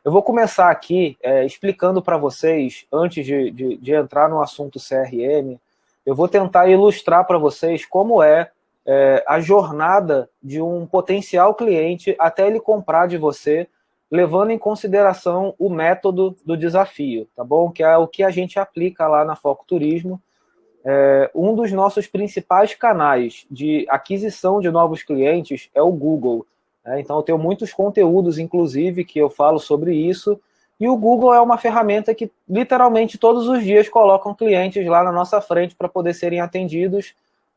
Eu vou começar aqui explicando para vocês, antes de entrar no assunto CRM, eu vou tentar ilustrar para vocês como a jornada de um potencial cliente até ele comprar de você, levando em consideração o método do desafio, tá bom? Que é o que a gente aplica lá na Foco Turismo. Um dos nossos principais canais de aquisição de novos clientes é o Google. Então, eu tenho muitos conteúdos, inclusive, que eu falo sobre isso. E o Google é uma ferramenta que, literalmente, todos os dias colocam clientes lá na nossa frente para poder serem atendidos.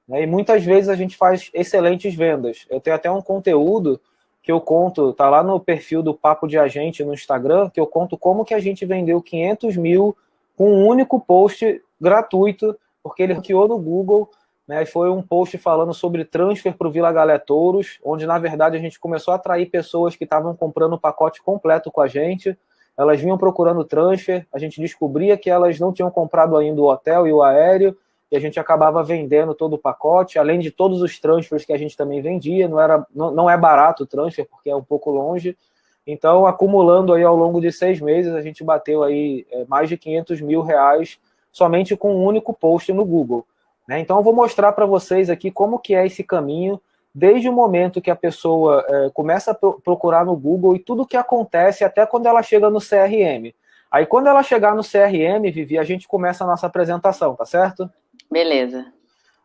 E muitas vezes a gente faz excelentes vendas. Eu tenho até um conteúdo que eu conto, está lá no perfil do Papo de Agente no Instagram, que eu conto como que a gente vendeu 500 mil com um único post gratuito, porque ele ranqueou no Google, né? Foi um post falando sobre transfer para o Vila Galé Touros, onde, na verdade, a gente começou a atrair pessoas que estavam comprando o pacote completo com a gente. Elas vinham procurando transfer, a gente descobria que elas não tinham comprado ainda o hotel e o aéreo, e a gente acabava vendendo todo o pacote, além de todos os transfers que a gente também vendia. Não é barato o transfer, porque é um pouco longe. Então, acumulando aí ao longo de 6 meses, a gente bateu aí mais de 500 mil reais somente com um único post no Google. Então, eu vou mostrar para vocês aqui como que é esse caminho, desde o momento que a pessoa começa a procurar no Google e tudo que acontece até quando ela chega no CRM. Aí, quando ela chegar no CRM, Vivi, a gente começa a nossa apresentação, tá certo? Beleza.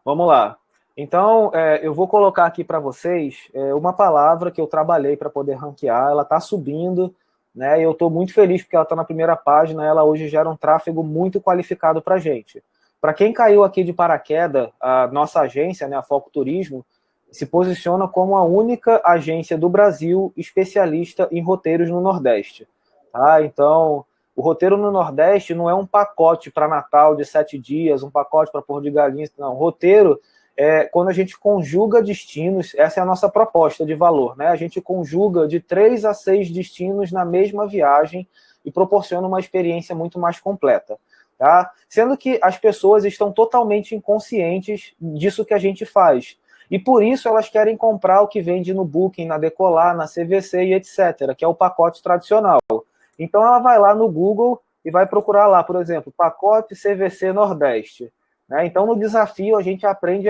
Vamos lá. Então, eu vou colocar aqui para vocês uma palavra que eu trabalhei para poder ranquear. Ela está subindo, né? E eu estou muito feliz porque ela está na primeira página. Ela hoje gera um tráfego muito qualificado para a gente. Para quem caiu aqui de paraquedas, a nossa agência, né, a Foco Turismo, se posiciona como a única agência do Brasil especialista em roteiros no Nordeste. Tá? Então, o roteiro no Nordeste não é um pacote para Natal de 7 dias, um pacote para Porto de Galinhas, não. O roteiro é quando a gente conjuga destinos, essa é a nossa proposta de valor, né? A gente conjuga de 3 a 6 destinos na mesma viagem e proporciona uma experiência muito mais completa. Tá? Sendo que as pessoas estão totalmente inconscientes disso que a gente faz. E por isso elas querem comprar o que vende no Booking, na Decolar, na CVC e etc., que é o pacote tradicional. Então ela vai lá no Google e vai procurar lá, por exemplo, pacote CVC Nordeste. Então no desafio a gente aprende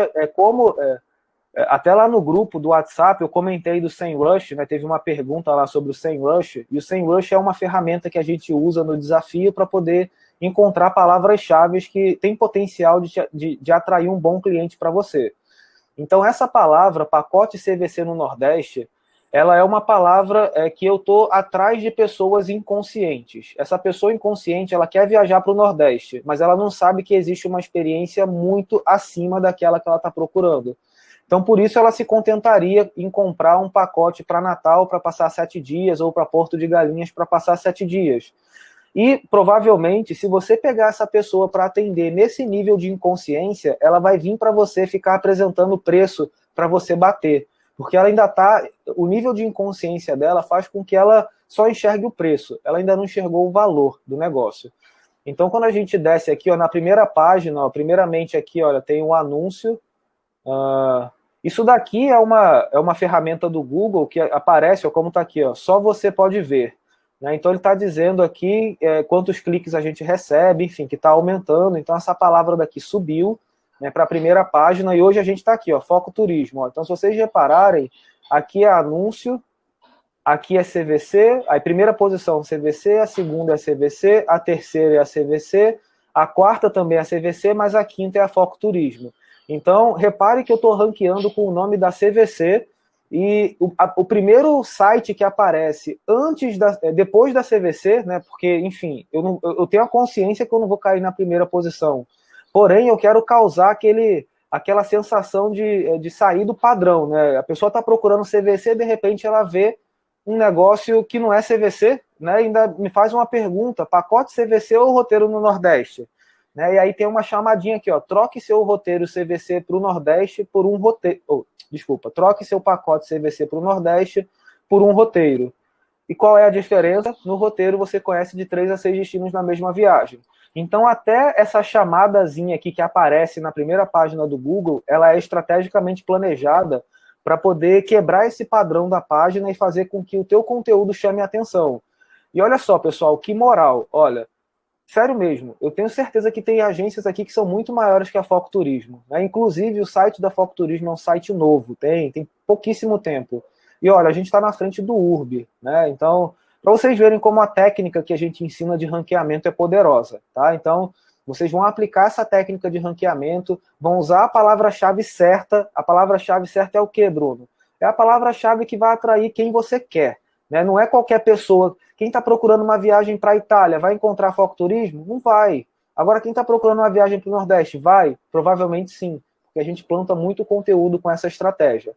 até lá no grupo do WhatsApp eu comentei do SEMrush, né? Teve uma pergunta lá sobre o SEMrush, e o SEMrush é uma ferramenta que a gente usa no desafio para poder encontrar palavras-chave que têm potencial de atrair um bom cliente para você. Então, essa palavra, pacote CVC no Nordeste, ela é uma palavra que eu estou atrás de pessoas inconscientes. Essa pessoa inconsciente, ela quer viajar para o Nordeste, mas ela não sabe que existe uma experiência muito acima daquela que ela está procurando. Então, por isso, ela se contentaria em comprar um pacote para Natal para passar 7 dias, ou para Porto de Galinhas para passar 7 dias. E, provavelmente, se você pegar essa pessoa para atender nesse nível de inconsciência, ela vai vir para você ficar apresentando preço para você bater. Porque ela ainda está... O nível de inconsciência dela faz com que ela só enxergue o preço. Ela ainda não enxergou o valor do negócio. Então, quando a gente desce aqui, na primeira página, primeiramente aqui, olha, tem um anúncio. Isso daqui é uma ferramenta do Google que aparece, como está aqui, só você pode ver. Então, ele está dizendo aqui quantos cliques a gente recebe, enfim, que está aumentando. Então, essa palavra daqui subiu para a primeira página e hoje a gente está aqui, Foco Turismo. Então, se vocês repararem, aqui é anúncio, aqui é CVC, a primeira posição é CVC, a segunda é CVC, a terceira é a CVC, a quarta também é a CVC, mas a quinta é a Foco Turismo. Então, repare que eu estou ranqueando com o nome da CVC, e o primeiro site que aparece depois da CVC, né, porque, enfim, eu tenho a consciência que eu não vou cair na primeira posição. Porém, eu quero causar aquela sensação de sair do padrão. Né? A pessoa está procurando CVC, de repente ela vê um negócio que não é CVC, né, ainda me faz uma pergunta, pacote CVC ou roteiro no Nordeste? Né, e aí tem uma chamadinha aqui, troque seu roteiro CVC para o Nordeste por um roteiro... troque seu pacote CVC para o Nordeste por um roteiro. E qual é a diferença? No roteiro você conhece de 3 a 6 destinos na mesma viagem. Então, até essa chamadazinha aqui que aparece na primeira página do Google, ela é estrategicamente planejada para poder quebrar esse padrão da página e fazer com que o teu conteúdo chame a atenção. E olha só, pessoal, que moral. Olha, sério mesmo, eu tenho certeza que tem agências aqui que são muito maiores que a Foco Turismo, né? Inclusive, o site da Foco Turismo é um site novo, tem pouquíssimo tempo. E olha, a gente está na frente do URB, né? Então, para vocês verem como a técnica que a gente ensina de ranqueamento é poderosa, tá? Então, vocês vão aplicar essa técnica de ranqueamento, vão usar a palavra-chave certa. A palavra-chave certa é o quê, Bruno? É a palavra-chave que vai atrair quem você quer, né? Não é qualquer pessoa. Quem está procurando uma viagem para a Itália vai encontrar Foco Turismo? Não vai. Agora, quem está procurando uma viagem para o Nordeste vai? Provavelmente sim, porque a gente planta muito conteúdo com essa estratégia.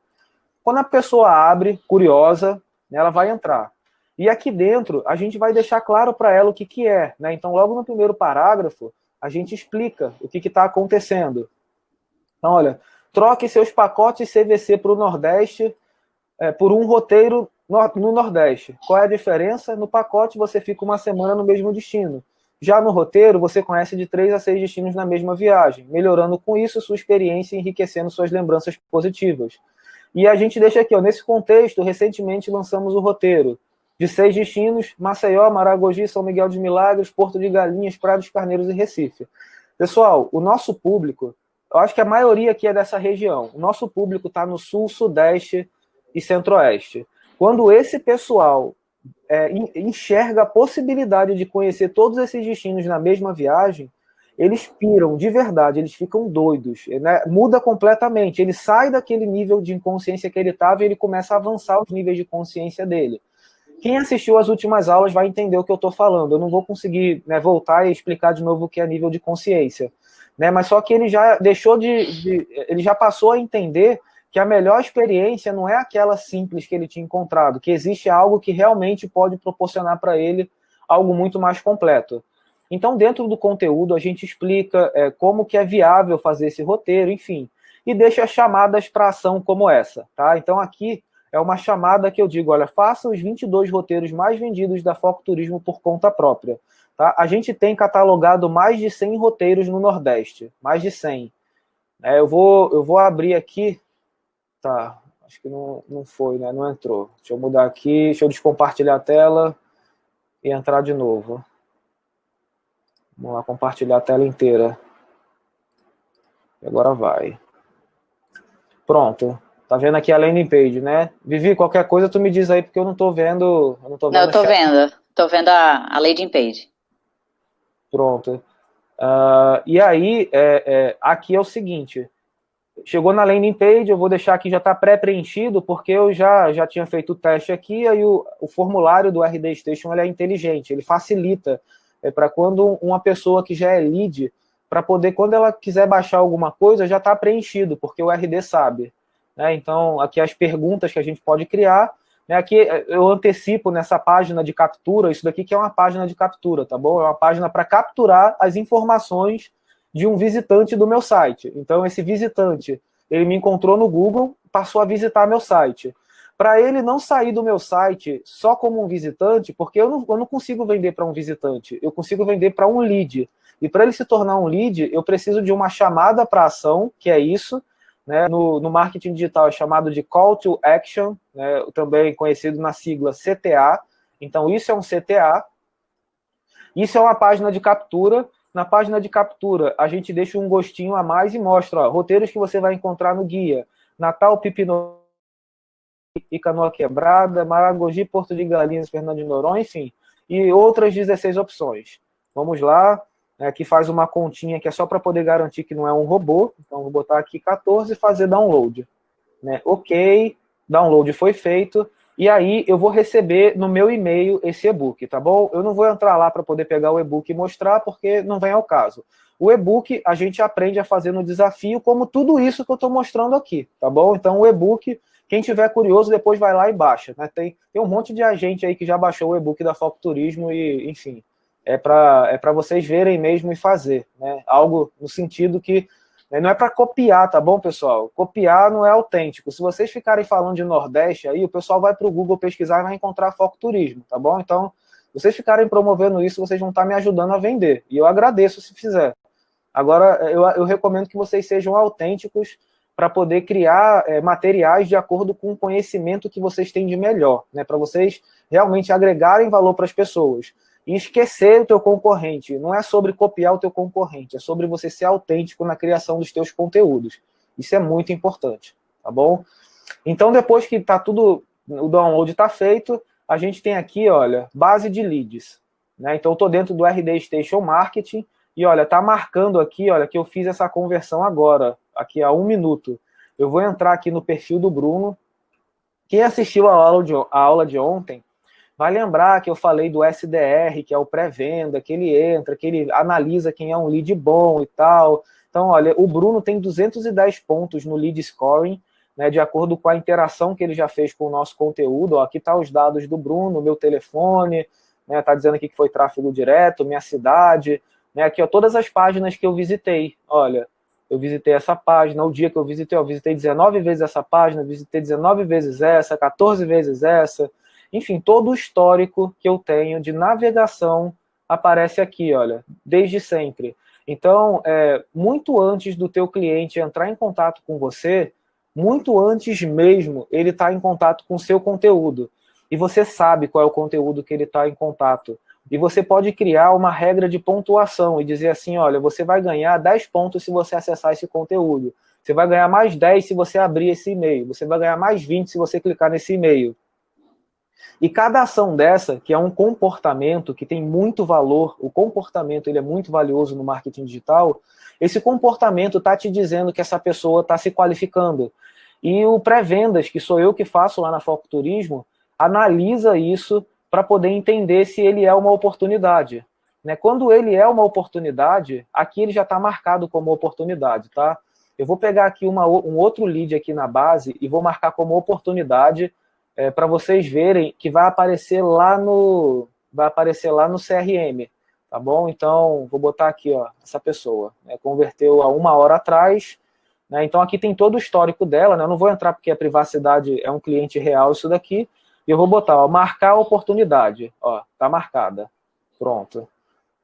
Quando a pessoa abre, curiosa, né, ela vai entrar. E aqui dentro, a gente vai deixar claro para ela o que, que é, né? Então, logo no primeiro parágrafo, a gente explica o que está acontecendo. Então, olha, troque seus pacotes CVC para o Nordeste por um roteiro no Nordeste. Qual é a diferença? No pacote, você fica uma semana no mesmo destino. Já no roteiro, você conhece de 3 a 6 destinos na mesma viagem, melhorando com isso sua experiência e enriquecendo suas lembranças positivas. E a gente deixa aqui, ó, nesse contexto, recentemente lançamos o roteiro de 6 destinos: Maceió, Maragogi, São Miguel dos Milagres, Porto de Galinhas, Praia dos Carneiros e Recife. Pessoal, o nosso público, eu acho que a maioria aqui é dessa região. O nosso público está no Sul, Sudeste e Centro-Oeste. Quando esse pessoal enxerga a possibilidade de conhecer todos esses destinos na mesma viagem, eles piram de verdade, eles ficam doidos, né? Muda completamente, ele sai daquele nível de inconsciência que ele estava e ele começa a avançar os níveis de consciência dele. Quem assistiu às últimas aulas vai entender o que eu estou falando. Eu não vou conseguir, né, voltar e explicar de novo o que é nível de consciência, né? Mas só que ele já deixou ele já passou a entender que a melhor experiência não é aquela simples que ele tinha encontrado, que existe algo que realmente pode proporcionar para ele algo muito mais completo. Então, dentro do conteúdo, a gente explica como que é viável fazer esse roteiro, enfim, e deixa chamadas para ação como essa, tá? Então, aqui é uma chamada que eu digo, olha, faça os 22 roteiros mais vendidos da Foco Turismo por conta própria, tá? A gente tem catalogado mais de 100 roteiros no Nordeste, mais de 100. Eu vou abrir aqui, tá, acho que não foi, né? Não entrou. Deixa eu mudar aqui, deixa eu descompartilhar a tela e entrar de novo. Vamos lá, compartilhar a tela inteira. E agora vai. Pronto. Tá vendo aqui a landing page, né? Vivi, qualquer coisa tu me diz aí, porque eu não tô vendo... Eu tô vendo. Tô vendo a landing page. Pronto. E aí, aqui é o seguinte... Chegou na landing page, eu vou deixar aqui, já está pré-preenchido, porque eu já tinha feito o teste aqui, aí o formulário do RD Station ele é inteligente, ele facilita para quando uma pessoa que já é lead, para poder, quando ela quiser baixar alguma coisa, já está preenchido, porque o RD sabe. Né? Então, aqui as perguntas que a gente pode criar, né? Aqui eu antecipo nessa página de captura, isso daqui que é uma página de captura, tá bom? É uma página para capturar as informações de um visitante do meu site. Então, esse visitante, ele me encontrou no Google, passou a visitar meu site. Para ele não sair do meu site só como um visitante, porque eu não consigo vender para um visitante, eu consigo vender para um lead. E para ele se tornar um lead, eu preciso de uma chamada para ação, que é isso, né? No marketing digital é chamado de Call to Action, né? Também conhecido na sigla CTA. Então, isso é um CTA. Isso é uma página de captura. Na página de captura, a gente deixa um gostinho a mais e mostra, ó, roteiros que você vai encontrar no guia. Natal, Pipino e Canoa Quebrada, Maragogi, Porto de Galinhas, Fernando de Noronha, enfim. E outras 16 opções. Vamos lá. Aqui faz uma continha que é só para poder garantir que não é um robô. Então, vou botar aqui 14 e fazer download. Né? Ok, download foi feito. E aí eu vou receber no meu e-mail esse e-book, tá bom? Eu não vou entrar lá para poder pegar o e-book e mostrar, porque não vem ao caso. O e-book a gente aprende a fazer no desafio, como tudo isso que eu estou mostrando aqui, tá bom? Então o e-book, quem tiver curioso, depois vai lá e baixa. Né? Tem um monte de agente aí que já baixou o e-book da Foco Turismo e, enfim, é para vocês verem mesmo e fazer. Né? Algo no sentido que não é para copiar, tá bom, pessoal? Copiar não é autêntico. Se vocês ficarem falando de Nordeste, aí o pessoal vai para o Google pesquisar e vai encontrar Foco Turismo, tá bom? Então, se vocês ficarem promovendo isso, vocês vão estar me ajudando a vender. E eu agradeço se fizer. Agora, eu recomendo que vocês sejam autênticos, para poder criar materiais de acordo com o conhecimento que vocês têm de melhor, né? Para vocês realmente agregarem valor para as pessoas. E esquecer o teu concorrente. Não é sobre copiar o teu concorrente, é sobre você ser autêntico na criação dos teus conteúdos. Isso é muito importante, tá bom? Então, depois que tá tudo, o download está feito, a gente tem aqui, olha, base de leads, né? Então, eu estou dentro do RD Station Marketing e, olha, tá marcando aqui, olha, que eu fiz essa conversão agora, aqui há 1 minuto. Eu vou entrar aqui no perfil do Bruno. Quem assistiu a aula de ontem vai lembrar que eu falei do SDR, que é o pré-venda, que ele entra, que ele analisa quem é um lead bom e tal. Então, olha, o Bruno tem 210 pontos no lead scoring, né, de acordo com a interação que ele já fez com o nosso conteúdo. Ó, aqui tá os dados do Bruno, meu telefone, né, tá dizendo aqui que foi tráfego direto, minha cidade, né, aqui ó, todas as páginas que eu visitei. Olha, eu visitei essa página, o dia que eu visitei 19 vezes essa página, visitei 19 vezes essa, 14 vezes essa. Enfim, todo o histórico que eu tenho de navegação aparece aqui, olha, desde sempre. Então, muito antes do teu cliente entrar em contato com você, muito antes mesmo, ele está em contato com o seu conteúdo. E você sabe qual é o conteúdo que ele está em contato. E você pode criar uma regra de pontuação e dizer assim, olha, você vai ganhar 10 pontos se você acessar esse conteúdo. Você vai ganhar mais 10 se você abrir esse e-mail. Você vai ganhar mais 20 se você clicar nesse e-mail. E cada ação dessa, que é um comportamento que tem muito valor, o comportamento ele é muito valioso no marketing digital, esse comportamento está te dizendo que essa pessoa está se qualificando. E o pré-vendas, que sou eu que faço lá na Foco Turismo, analisa isso para poder entender se ele é uma oportunidade. Né? Quando ele é uma oportunidade, aqui ele já está marcado como oportunidade. Tá? Eu vou pegar aqui um outro lead aqui na base e vou marcar como oportunidade, para vocês verem que vai aparecer lá no CRM, tá bom? Então, vou botar aqui, ó, essa pessoa, né, converteu há 1 hora atrás, né, então aqui tem todo o histórico dela, né, eu não vou entrar porque a privacidade é um cliente real isso daqui, e eu vou botar, ó, marcar a oportunidade, ó, tá marcada, pronto.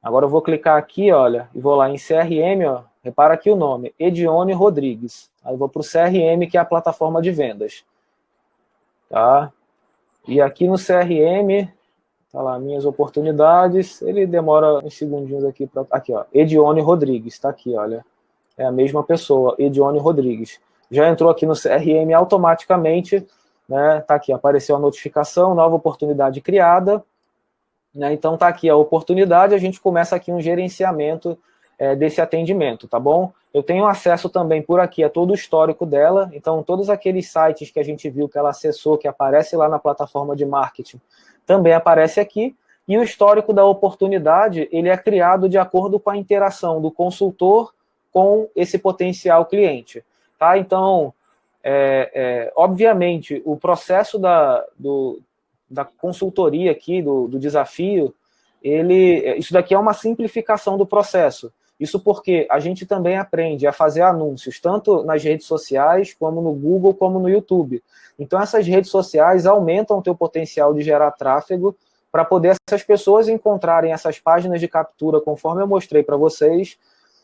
Agora eu vou clicar aqui, olha, e vou lá em CRM, ó, repara aqui o nome, Edione Rodrigues, aí eu vou para o CRM, que é a plataforma de vendas. Tá? E aqui no CRM, tá lá, minhas oportunidades, ele demora uns segundinhos aqui, aqui ó, Edione Rodrigues, tá aqui, olha, é a mesma pessoa, Edione Rodrigues, já entrou aqui no CRM automaticamente, né, tá aqui, apareceu a notificação, nova oportunidade criada, né, então tá aqui a oportunidade, a gente começa aqui um gerenciamento desse atendimento, tá bom? Eu tenho acesso também por aqui a todo o histórico dela, então todos aqueles sites que a gente viu que ela acessou, que aparece lá na plataforma de marketing, também aparece aqui, e o histórico da oportunidade, ele é criado de acordo com a interação do consultor com esse potencial cliente, tá? Então, obviamente, o processo da consultoria aqui, do desafio, isso daqui é uma simplificação do processo. Isso porque a gente também aprende a fazer anúncios, tanto nas redes sociais, como no Google, como no YouTube. Então, essas redes sociais aumentam o teu potencial de gerar tráfego para poder essas pessoas encontrarem essas páginas de captura, conforme eu mostrei para vocês,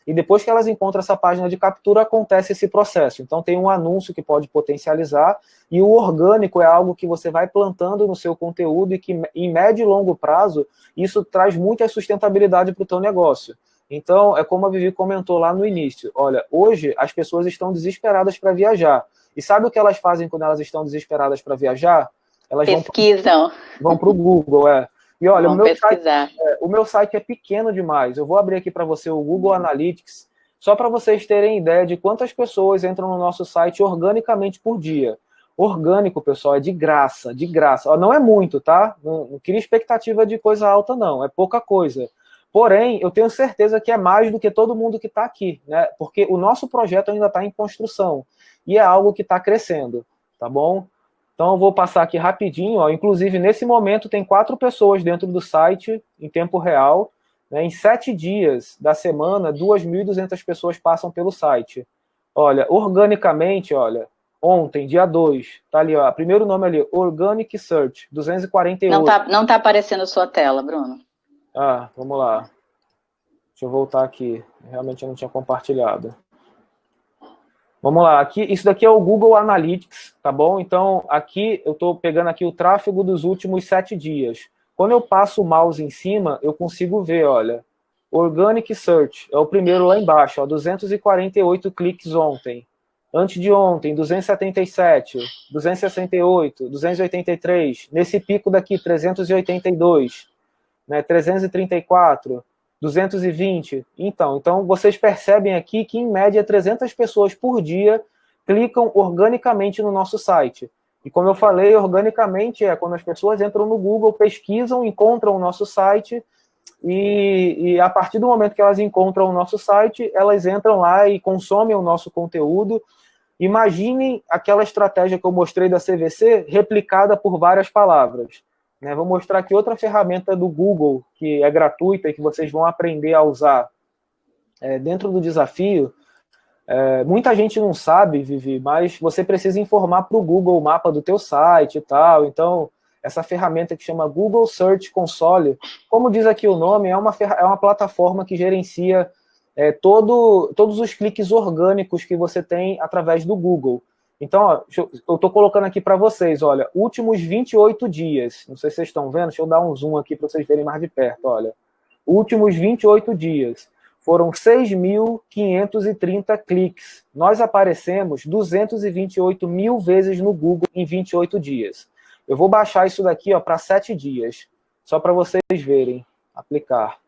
e depois que elas encontram essa página de captura, acontece esse processo. Então, tem um anúncio que pode potencializar, e o orgânico é algo que você vai plantando no seu conteúdo e que, em médio e longo prazo, isso traz muita sustentabilidade para o teu negócio. Então, é como a Vivi comentou lá no início. Olha, hoje as pessoas estão desesperadas para viajar. E sabe o que elas fazem quando elas estão desesperadas para viajar? Elas pesquisam. Vão para o Google, E olha, o meu site é pequeno demais. Eu vou abrir aqui para você o Google Analytics, só para vocês terem ideia de quantas pessoas entram no nosso site organicamente por dia. Orgânico, pessoal, é de graça, de graça. Ó, não é muito, tá? Não cria expectativa de coisa alta, não. É pouca coisa. Porém, eu tenho certeza que é mais do que todo mundo que está aqui, né? Porque o nosso projeto ainda está em construção e é algo que está crescendo, tá bom? Então, eu vou passar aqui rapidinho, ó. Inclusive, nesse momento, tem 4 pessoas dentro do site, em tempo real, né? Em 7 dias da semana, 2.200 pessoas passam pelo site. Olha, organicamente, olha, ontem, dia 2, tá ali, ó, primeiro nome ali, Organic Search, 248. Não tá aparecendo a sua tela, Bruno. Ah, vamos lá. Deixa eu voltar aqui. Realmente eu não tinha compartilhado. Vamos lá, aqui, isso daqui é o Google Analytics, tá bom? Então, aqui, eu estou pegando aqui o tráfego dos últimos 7 dias. Quando eu passo o mouse em cima, eu consigo ver, olha, Organic Search, é o primeiro lá embaixo, ó, 248 cliques ontem. Antes de ontem, 277, 268, 283. Nesse pico daqui, 382, né, 334, 220. Então, vocês percebem aqui que, em média, 300 pessoas por dia clicam organicamente no nosso site. E como eu falei, organicamente é quando as pessoas entram no Google, pesquisam, encontram o nosso site e a partir do momento que elas encontram o nosso site, elas entram lá e consomem o nosso conteúdo. Imaginem aquela estratégia que eu mostrei da CVC replicada por várias palavras. Né? Vou mostrar aqui outra ferramenta do Google, que é gratuita e que vocês vão aprender a usar dentro do desafio. Muita gente não sabe, Vivi, mas você precisa informar para o Google o mapa do teu site e tal. Então, essa ferramenta que chama Google Search Console, como diz aqui o nome, é uma plataforma que gerencia todos os cliques orgânicos que você tem através do Google. Então, ó, eu estou colocando aqui para vocês, olha, últimos 28 dias, não sei se vocês estão vendo, deixa eu dar um zoom aqui para vocês verem mais de perto, olha. Últimos 28 dias, foram 6.530 cliques. Nós aparecemos 228 mil vezes no Google em 28 dias. Eu vou baixar isso daqui para 7 dias, só para vocês verem, aplicar.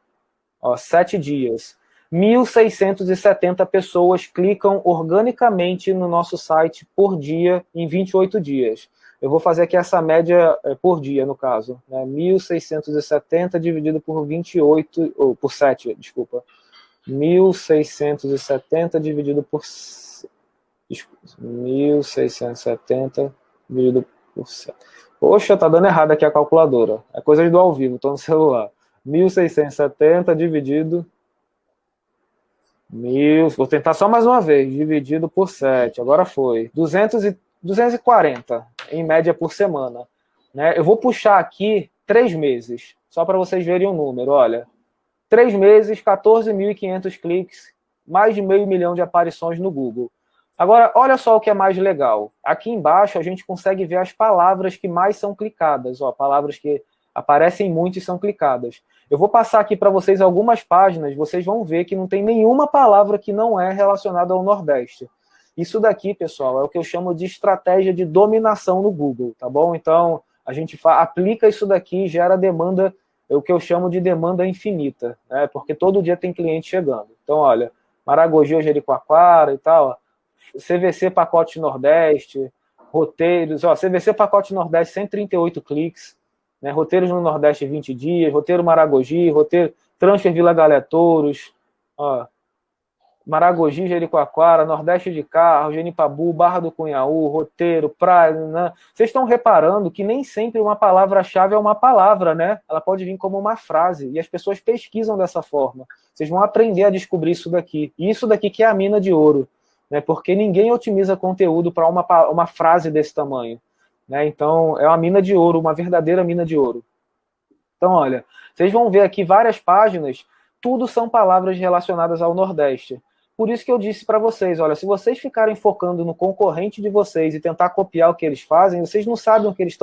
Ó, 7 dias. 1.670 pessoas clicam organicamente no nosso site por dia em 28 dias. Eu vou fazer aqui essa média por dia, no caso. Né? 1.670 dividido por 28, ou por 7, desculpa. 1.670 dividido por... Desculpa, 1.670 dividido por 7. Poxa, tá dando errado aqui a calculadora. É coisa do ao vivo, tô no celular. 1.670 dividido... Vou tentar só mais uma vez, dividido por 7, agora foi. 240, em média, por semana. Né? Eu vou puxar aqui 3 meses, só para vocês verem o número, olha. 3 meses, 14.500 cliques, mais de 500 mil de aparições no Google. Agora, olha só o que é mais legal. Aqui embaixo a gente consegue ver as palavras que mais são clicadas, ó, palavras que aparecem muito e são clicadas. Eu vou passar aqui para vocês algumas páginas, vocês vão ver que não tem nenhuma palavra que não é relacionada ao Nordeste. Isso daqui, pessoal, é o que eu chamo de estratégia de dominação no Google, tá bom? Então, a gente aplica isso daqui e gera demanda, é o que eu chamo de demanda infinita, né? Porque todo dia tem cliente chegando. Então, olha, Maragogi, Jericoacoara e tal, ó, CVC Pacote Nordeste, roteiros, ó, CVC Pacote Nordeste, 138 cliques, né, roteiros no Nordeste 20 dias, roteiro Maragogi, roteiro Transfer Vila Galé Touros, ó, Maragogi, Jericoacoara, Nordeste de Carro, Genipabu, Barra do Cunhaú, roteiro, praia, né? Vocês estão reparando que nem sempre uma palavra-chave é uma palavra, né? Ela pode vir como uma frase, e as pessoas pesquisam dessa forma. Vocês vão aprender a descobrir isso daqui. E isso daqui que é a mina de ouro, né? Porque ninguém otimiza conteúdo para uma frase desse tamanho. Né? Então, é uma mina de ouro, uma verdadeira mina de ouro. Então, olha, vocês vão ver aqui várias páginas, tudo são palavras relacionadas ao Nordeste. Por isso que eu disse para vocês, olha, se vocês ficarem focando no concorrente de vocês e tentar copiar o que eles fazem, vocês não sabem o que eles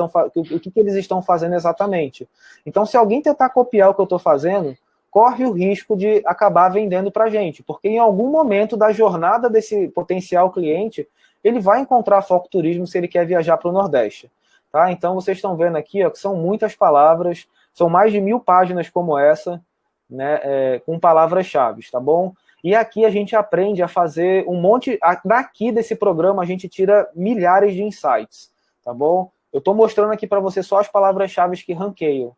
estão fazendo exatamente. Então, se alguém tentar copiar o que eu estou fazendo, corre o risco de acabar vendendo para a gente, porque em algum momento da jornada desse potencial cliente, ele vai encontrar foco turismo se ele quer viajar para o Nordeste. Tá? Então, vocês estão vendo aqui ó, que são muitas palavras, são mais de 1000 páginas como essa, né, com palavras-chave, tá bom? E aqui a gente aprende a fazer um monte... Daqui desse programa a gente tira milhares de insights, tá bom? Eu estou mostrando aqui para você só as palavras-chave que ranqueiam.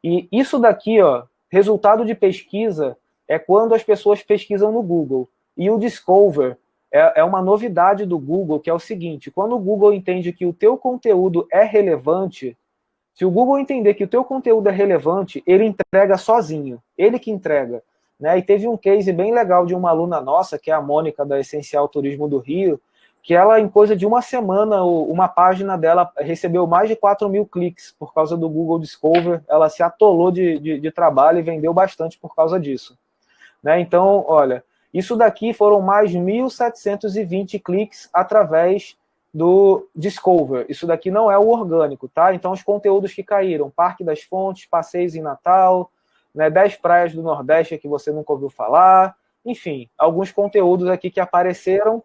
E isso daqui, ó, resultado de pesquisa, é quando as pessoas pesquisam no Google. E o Discover é uma novidade do Google, que é o seguinte, quando o Google entende que o teu conteúdo é relevante, se o Google entender que o teu conteúdo é relevante, ele entrega sozinho, ele que entrega. Né? E teve um case bem legal de uma aluna nossa, que é a Mônica, da Essencial Turismo do Rio, que ela, em coisa de uma semana, uma página dela recebeu mais de 4.000 cliques por causa do Google Discover, ela se atolou de trabalho e vendeu bastante por causa disso. Né? Então, olha, Isso daqui foram mais 1.720 cliques através do Discover. Isso daqui não é o orgânico, tá? Então, os conteúdos que caíram, Parque das Fontes, passeios em Natal, né, 10 praias do Nordeste que você nunca ouviu falar, enfim, alguns conteúdos aqui que apareceram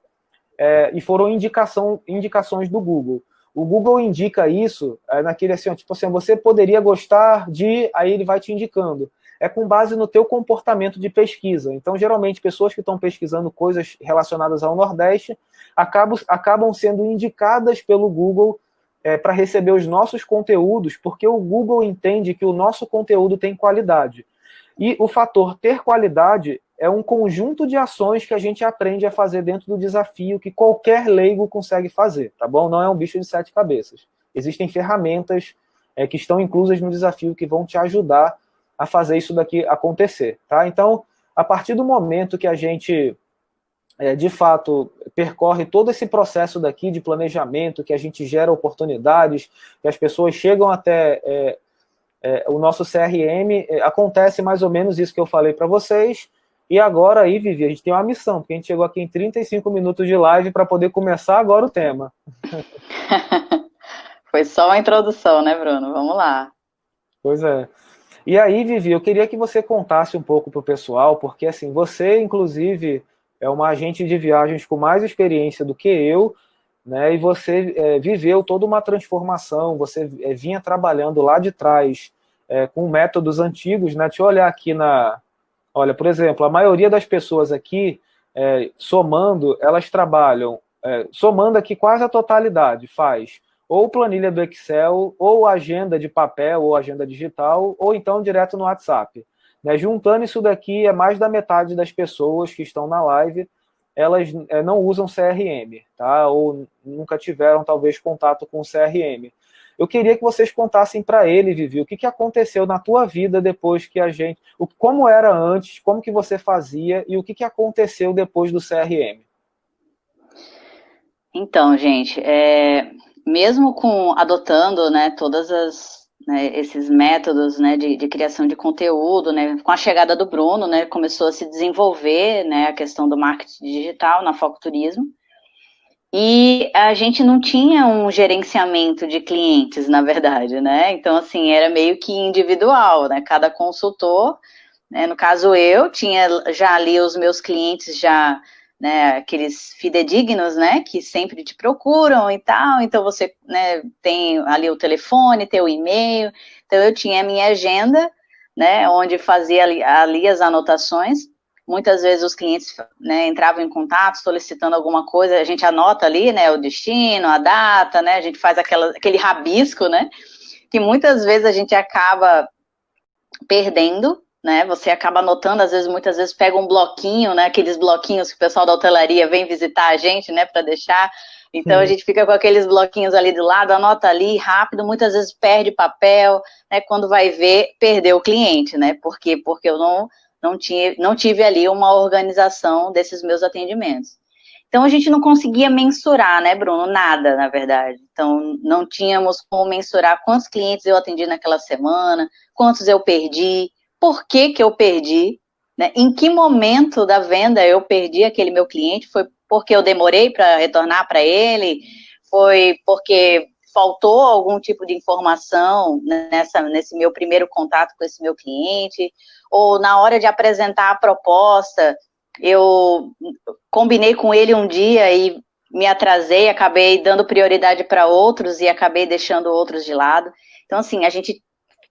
e foram indicações do Google. O Google indica isso naquele assim, tipo assim, você poderia gostar de, aí ele vai te indicando. É com base no teu comportamento de pesquisa. Então, geralmente, pessoas que estão pesquisando coisas relacionadas ao Nordeste acabam sendo indicadas pelo Google para receber os nossos conteúdos, porque o Google entende que o nosso conteúdo tem qualidade. E o fator ter qualidade é um conjunto de ações que a gente aprende a fazer dentro do desafio que qualquer leigo consegue fazer, tá bom? Não é um bicho de 7 cabeças. Existem ferramentas que estão inclusas no desafio que vão te ajudar a fazer isso daqui acontecer, tá? Então, a partir do momento que a gente, de fato, percorre todo esse processo daqui de planejamento, que a gente gera oportunidades, que as pessoas chegam até o nosso CRM, acontece mais ou menos isso que eu falei para vocês, e agora aí, Vivi, a gente tem uma missão, porque a gente chegou aqui em 35 minutos de live para poder começar agora o tema. Foi só uma introdução, né, Bruno? Vamos lá. Pois é. E aí, Vivi, eu queria que você contasse um pouco para o pessoal, porque assim, você, inclusive, é uma agente de viagens com mais experiência do que eu, né? E você viveu toda uma transformação, você vinha trabalhando lá de trás com métodos antigos, né? Deixa eu olhar aqui Olha, por exemplo, a maioria das pessoas aqui, somando, elas trabalham, somando aqui quase a totalidade, faz ou planilha do Excel, ou agenda de papel, ou agenda digital, ou então direto no WhatsApp. Né? Juntando isso daqui, mais da metade das pessoas que estão na live, elas não usam CRM, tá? Ou nunca tiveram, talvez, contato com o CRM. Eu queria que vocês contassem para ele, Vivi, o que aconteceu na tua vida depois que como era antes, como que você fazia e o que aconteceu depois do CRM. Então, gente, mesmo adotando, né, esses métodos, né, de criação de conteúdo, né, com a chegada do Bruno, né, começou a se desenvolver, né, a questão do marketing digital na Foco Turismo. E a gente não tinha um gerenciamento de clientes, na verdade, né? Então, assim, era meio que individual, né? Cada consultor, né? No caso eu, tinha já ali os meus clientes já, né? Aqueles fidedignos, né? Que sempre te procuram e tal. Então, você, né? Tem ali o telefone, tem o e-mail. Então, eu tinha a minha agenda, né? Onde fazia ali as anotações. Muitas vezes os clientes, né, entravam em contato solicitando alguma coisa, a gente anota ali, né, o destino, a data, né, a gente faz aquele rabisco, né, que muitas vezes a gente acaba perdendo, né, você acaba anotando, muitas vezes pega um bloquinho, né, aqueles bloquinhos que o pessoal da hotelaria vem visitar a gente, né, para deixar, então a gente fica com aqueles bloquinhos ali do lado, anota ali rápido, muitas vezes perde papel, né, quando vai ver, perdeu o cliente, né, porque eu não tive ali uma organização desses meus atendimentos. Então, a gente não conseguia mensurar, né, Bruno? Nada, na verdade. Então, não tínhamos como mensurar quantos clientes eu atendi naquela semana, quantos eu perdi, por que eu perdi, né? Em que momento da venda eu perdi aquele meu cliente? Foi porque eu demorei para retornar para ele? Foi porque faltou algum tipo de informação nesse meu primeiro contato com esse meu cliente, ou na hora de apresentar a proposta, eu combinei com ele um dia e me atrasei, acabei dando prioridade para outros e acabei deixando outros de lado. Então, assim, a gente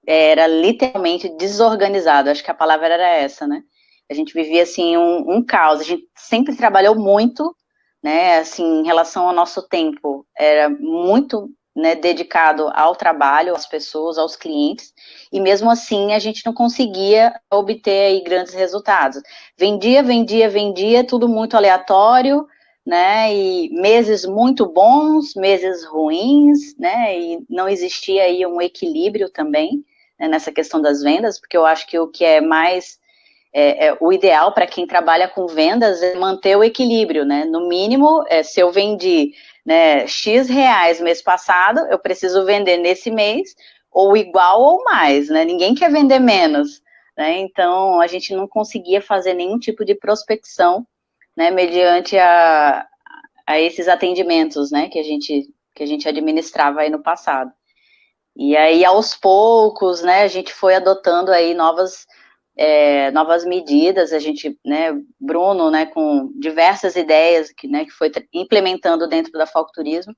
era literalmente desorganizado, acho que a palavra era essa, né? A gente vivia, assim, um caos, a gente sempre trabalhou muito, né, assim, em relação ao nosso tempo, era muito, né, dedicado ao trabalho, às pessoas, aos clientes, e mesmo assim a gente não conseguia obter aí grandes resultados. Vendia, tudo muito aleatório, né, e meses muito bons, meses ruins, né, e não existia aí um equilíbrio também, né, nessa questão das vendas, porque eu acho que o que é mais o ideal para quem trabalha com vendas é manter o equilíbrio, né? No mínimo, se eu vendi, né, X reais mês passado, eu preciso vender nesse mês ou igual ou mais, né? Ninguém quer vender menos, né? Então, a gente não conseguia fazer nenhum tipo de prospecção, né, mediante a esses atendimentos, né, que a gente administrava aí no passado. E aí, aos poucos, né, a gente foi adotando aí novas medidas, a gente, né, Bruno, né, com diversas ideias que foi implementando dentro da Foco Turismo,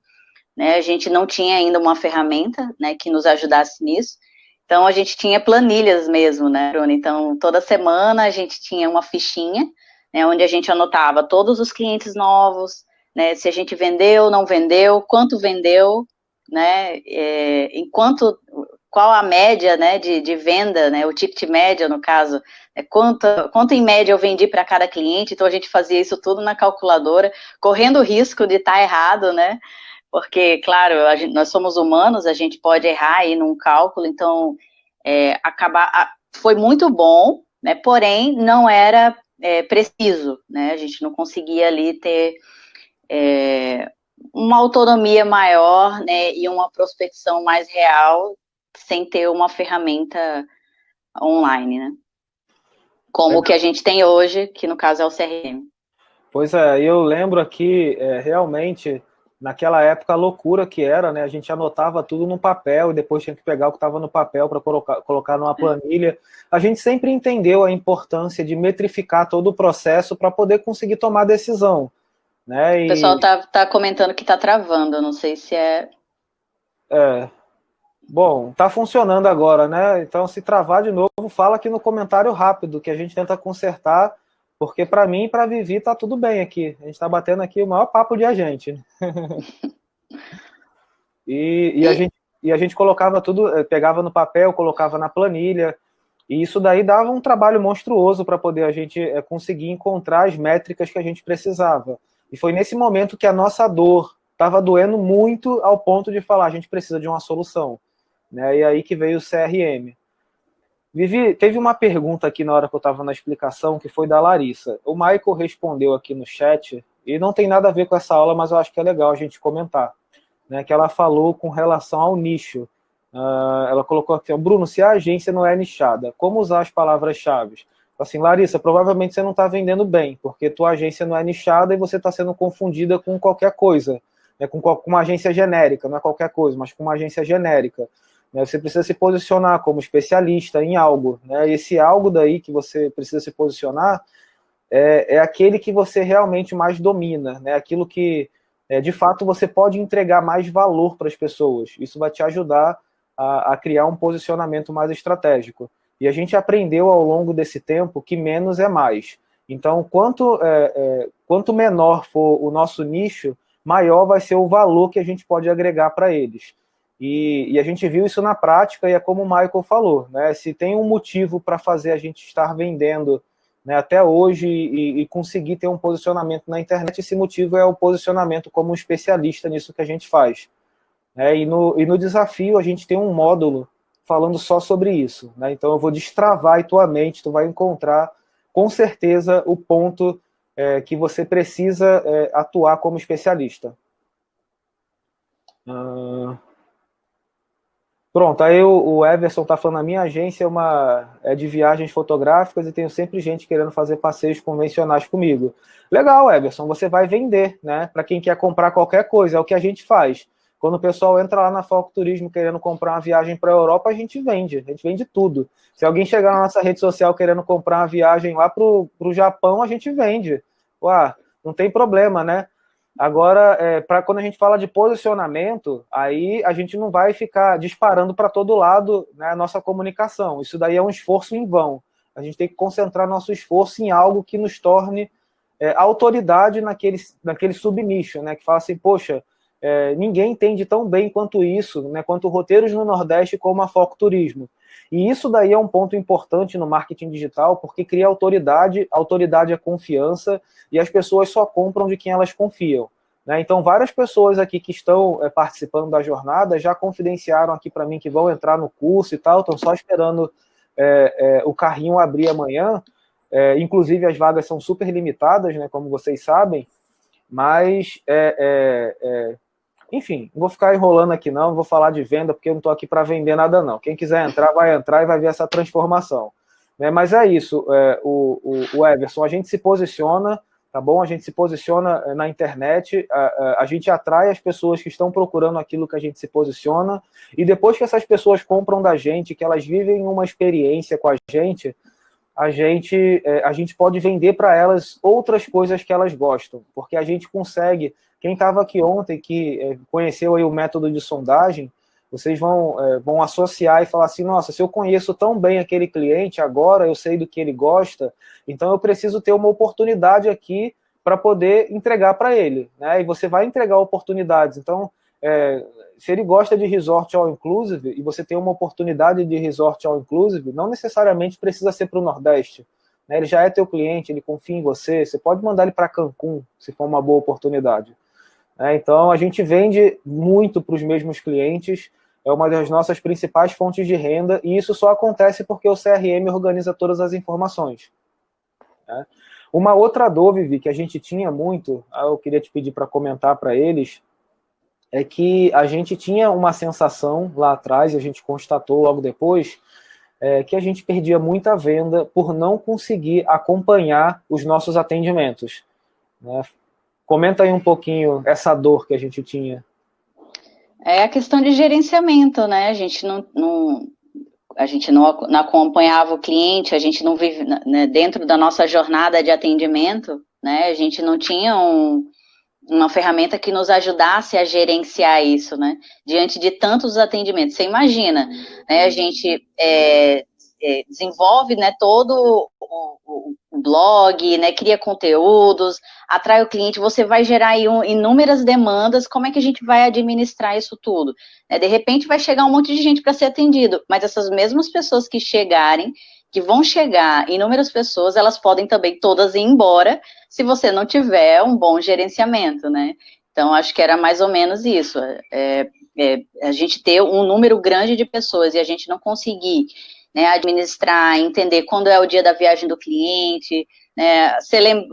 né, a gente não tinha ainda uma ferramenta, né, que nos ajudasse nisso, então a gente tinha planilhas mesmo, né, Bruno? Então, toda semana a gente tinha uma fichinha, né, onde a gente anotava todos os clientes novos, né, se a gente vendeu, não vendeu, quanto vendeu, né, qual a média, né, de venda, né, o ticket média, no caso, quanto em média eu vendi para cada cliente, então a gente fazia isso tudo na calculadora, correndo o risco de estar errado, né, porque, claro, nós somos humanos, a gente pode errar aí num cálculo, então foi muito bom, né, porém não era preciso, né, a gente não conseguia ali ter uma autonomia maior, né, e uma prospecção mais real sem ter uma ferramenta online, né, como o que a gente tem hoje, que no caso é o CRM. Pois é, eu lembro aqui, realmente, naquela época, a loucura que era, né? A gente anotava tudo no papel e depois tinha que pegar o que estava no papel para colocar numa planilha. A gente sempre entendeu a importância de metrificar todo o processo para poder conseguir tomar decisão, né? O pessoal tá comentando que tá travando, eu não sei se é... Bom, tá funcionando agora, né? Então, se travar de novo, fala aqui no comentário rápido, que a gente tenta consertar, porque para mim e para a Vivi tá tudo bem aqui. A gente tá batendo aqui o maior papo de agente. E a gente colocava tudo, pegava no papel, colocava na planilha, e isso daí dava um trabalho monstruoso para poder a gente conseguir encontrar as métricas que a gente precisava. E foi nesse momento que a nossa dor estava doendo muito ao ponto de falar, a gente precisa de uma solução. Né? E aí que veio o CRM. Vivi, teve uma pergunta aqui na hora que eu estava na explicação, que foi da Larissa. O Michael respondeu aqui no chat, e não tem nada a ver com essa aula, mas eu acho que é legal a gente comentar, né, que ela falou com relação ao nicho. Ela colocou aqui, Bruno, se a agência não é nichada, como usar as palavras-chave? Assim, Larissa, provavelmente você não está vendendo bem, porque tua agência não é nichada e você está sendo confundida com qualquer coisa, né, com uma agência genérica, não é qualquer coisa, mas com uma agência genérica. Você precisa se posicionar como especialista em algo, né? Esse algo daí que você precisa se posicionar é aquele que você realmente mais domina, né? Aquilo que, de fato, você pode entregar mais valor para as pessoas. Isso vai te ajudar a criar um posicionamento mais estratégico. E a gente aprendeu ao longo desse tempo que menos é mais. Então, quanto menor for o nosso nicho, maior vai ser o valor que a gente pode agregar para eles. E a gente viu isso na prática, e é como o Michael falou, né? Se tem um motivo para fazer a gente estar vendendo, né, até hoje e conseguir ter um posicionamento na internet, esse motivo é o posicionamento como um especialista nisso que a gente faz. E no desafio a gente tem um módulo falando só sobre isso. Né? Então eu vou destravar a tua mente, tu vai encontrar com certeza o ponto que você precisa atuar como especialista. Pronto, aí o Everson está falando, a minha agência é de viagens fotográficas e tenho sempre gente querendo fazer passeios convencionais comigo. Legal, Everson, você vai vender, né? Para quem quer comprar qualquer coisa, é o que a gente faz. Quando o pessoal entra lá na Foco Turismo querendo comprar uma viagem para a Europa, a gente vende tudo. Se alguém chegar na nossa rede social querendo comprar uma viagem lá para o Japão, a gente vende. Ué, não tem problema, né? Agora, quando a gente fala de posicionamento, aí a gente não vai ficar disparando para todo lado, né, a nossa comunicação. Isso daí é um esforço em vão. A gente tem que concentrar nosso esforço em algo que nos torne autoridade naquele subnicho, né, que fala assim, poxa, ninguém entende tão bem quanto isso, né, quanto roteiros no Nordeste como a Foco Turismo. E isso daí é um ponto importante no marketing digital, porque cria autoridade é confiança, e as pessoas só compram de quem elas confiam. Né? Então, várias pessoas aqui que estão participando da jornada já confidenciaram aqui para mim que vão entrar no curso e tal, estão só esperando o carrinho abrir amanhã. Inclusive, as vagas são super limitadas, né, como vocês sabem, mas enfim, não vou ficar enrolando aqui não vou falar de venda, porque eu não estou aqui para vender nada não. Quem quiser entrar, vai entrar e vai ver essa transformação. né? Mas é isso, o Everson, a gente se posiciona, tá bom? A gente se posiciona na internet, a gente atrai as pessoas que estão procurando aquilo que a gente se posiciona, e depois que essas pessoas compram da gente, que elas vivem uma experiência com a gente pode vender para elas outras coisas que elas gostam, porque a gente consegue, quem estava aqui ontem, que conheceu aí o método de sondagem, vocês vão associar e falar assim, nossa, se eu conheço tão bem aquele cliente, agora eu sei do que ele gosta, então eu preciso ter uma oportunidade aqui para poder entregar para ele, né? E você vai entregar oportunidades. Então, se ele gosta de resort all inclusive e você tem uma oportunidade de resort all inclusive, não necessariamente precisa ser para o Nordeste, né? Ele já é teu cliente, ele confia em você, você pode mandar ele para Cancún, se for uma boa oportunidade. Então, a gente vende muito para os mesmos clientes, é uma das nossas principais fontes de renda, e isso só acontece porque o CRM organiza todas as informações, né? Uma outra dor, Vivi, que a gente tinha muito, eu queria te pedir para comentar para eles, é que a gente tinha uma sensação lá atrás, e a gente constatou logo depois, que a gente perdia muita venda por não conseguir acompanhar os nossos atendimentos, né? Comenta aí um pouquinho essa dor que a gente tinha. É a questão de gerenciamento, né? A gente não acompanhava o cliente, a gente não vive, né, dentro da nossa jornada de atendimento, né? A gente não tinha uma ferramenta que nos ajudasse a gerenciar isso, né? Diante de tantos atendimentos. Você imagina, né? A gente desenvolve, né, todo o blog, né, cria conteúdos, atrai o cliente, você vai gerar aí inúmeras demandas, como é que a gente vai administrar isso tudo? De repente vai chegar um monte de gente para ser atendido, mas essas mesmas pessoas que vão chegar, inúmeras pessoas, elas podem também todas ir embora, se você não tiver um bom gerenciamento, né? Então, acho que era mais ou menos isso, a gente ter um número grande de pessoas e a gente não conseguir, né, administrar, entender quando é o dia da viagem do cliente, né,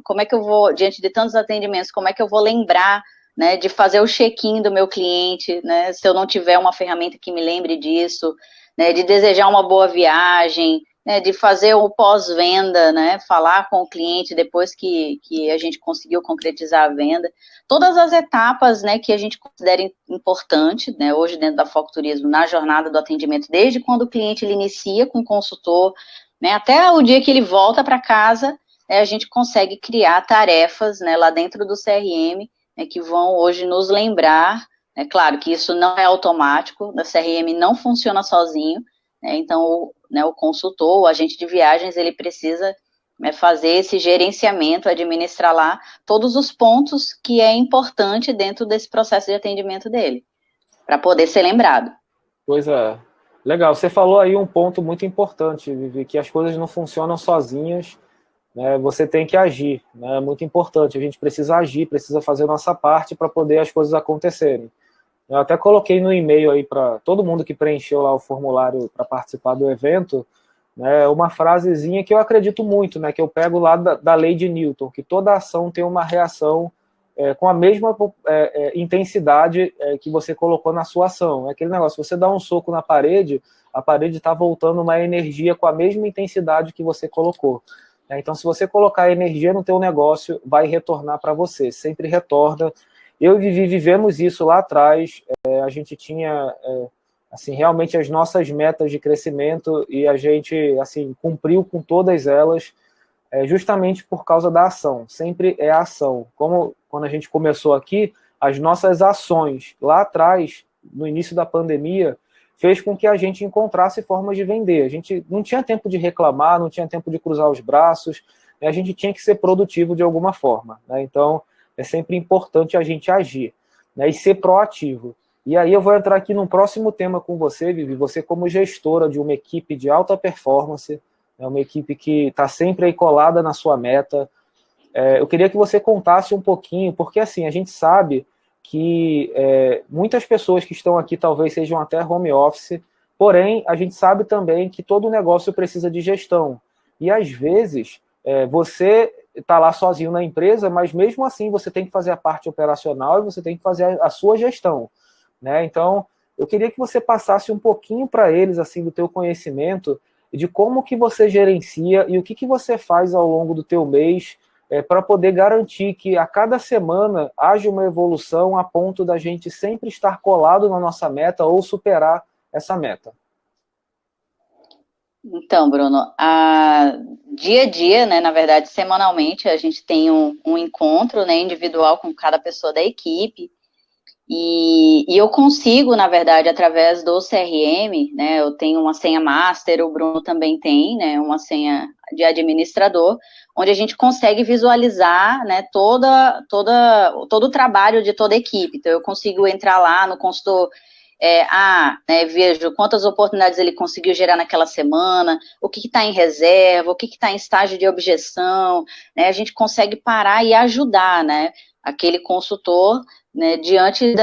como é que eu vou, diante de tantos atendimentos, como é que eu vou lembrar, né, de fazer o check-in do meu cliente, né, se eu não tiver uma ferramenta que me lembre disso, né, de desejar uma boa viagem, né, de fazer o pós-venda, né, falar com o cliente depois que a gente conseguiu concretizar a venda, todas as etapas, né, que a gente considera importante, né, hoje dentro da Foco Turismo, na jornada do atendimento, desde quando o cliente ele inicia com o consultor, né, até o dia que ele volta para casa, né, a gente consegue criar tarefas, né, lá dentro do CRM, né, que vão hoje nos lembrar, é claro que isso não é automático, o CRM não funciona sozinho, né, então o consultor, o agente de viagens, ele precisa fazer esse gerenciamento, administrar lá todos os pontos que é importante dentro desse processo de atendimento dele, para poder ser lembrado. Pois é. Legal, você falou aí um ponto muito importante, Vivi, que as coisas não funcionam sozinhas, né? Você tem que agir, né? É muito importante, a gente precisa agir, precisa fazer a nossa parte para poder as coisas acontecerem. Eu até coloquei no e-mail aí para todo mundo que preencheu lá o formulário para participar do evento, né, uma frasezinha que eu acredito muito, né, que eu pego lá da lei de Newton, que toda ação tem uma reação com a mesma intensidade que você colocou na sua ação. É aquele negócio, você dá um soco na parede, a parede está voltando uma energia com a mesma intensidade que você colocou. Então, se você colocar energia no teu negócio, vai retornar para você, sempre retorna. Eu e Vivi vivemos isso lá atrás, a gente tinha assim, realmente as nossas metas de crescimento e a gente assim, cumpriu com todas elas justamente por causa da ação, sempre é a ação. Como quando a gente começou aqui, as nossas ações lá atrás, no início da pandemia, fez com que a gente encontrasse formas de vender. A gente não tinha tempo de reclamar, não tinha tempo de cruzar os braços, a gente tinha que ser produtivo de alguma forma, né? Então, é sempre importante a gente agir, né, e ser proativo. E aí eu vou entrar aqui num próximo tema com você, Vivi, você como gestora de uma equipe de alta performance, né, uma equipe que está sempre aí colada na sua meta. Eu queria que você contasse um pouquinho, porque assim, a gente sabe que muitas pessoas que estão aqui talvez sejam até home office, porém, a gente sabe também que todo negócio precisa de gestão. E às vezes, você está lá sozinho na empresa, mas mesmo assim você tem que fazer a parte operacional e você tem que fazer a sua gestão, né? Então, eu queria que você passasse um pouquinho para eles assim do teu conhecimento de como que você gerencia e o que você faz ao longo do teu mês para poder garantir que a cada semana haja uma evolução a ponto da gente sempre estar colado na nossa meta ou superar essa meta. Então, Bruno, dia a dia, né, na verdade, semanalmente, a gente tem um encontro, né, individual com cada pessoa da equipe, e eu consigo, na verdade, através do CRM, né, eu tenho uma senha master, o Bruno também tem, né, uma senha de administrador, onde a gente consegue visualizar, né, todo o trabalho de toda a equipe. Então, eu consigo entrar lá no consultor, né, vejo quantas oportunidades ele conseguiu gerar naquela semana, o que está em reserva, o que está em estágio de objeção, né, a gente consegue parar e ajudar, né, aquele consultor, né, diante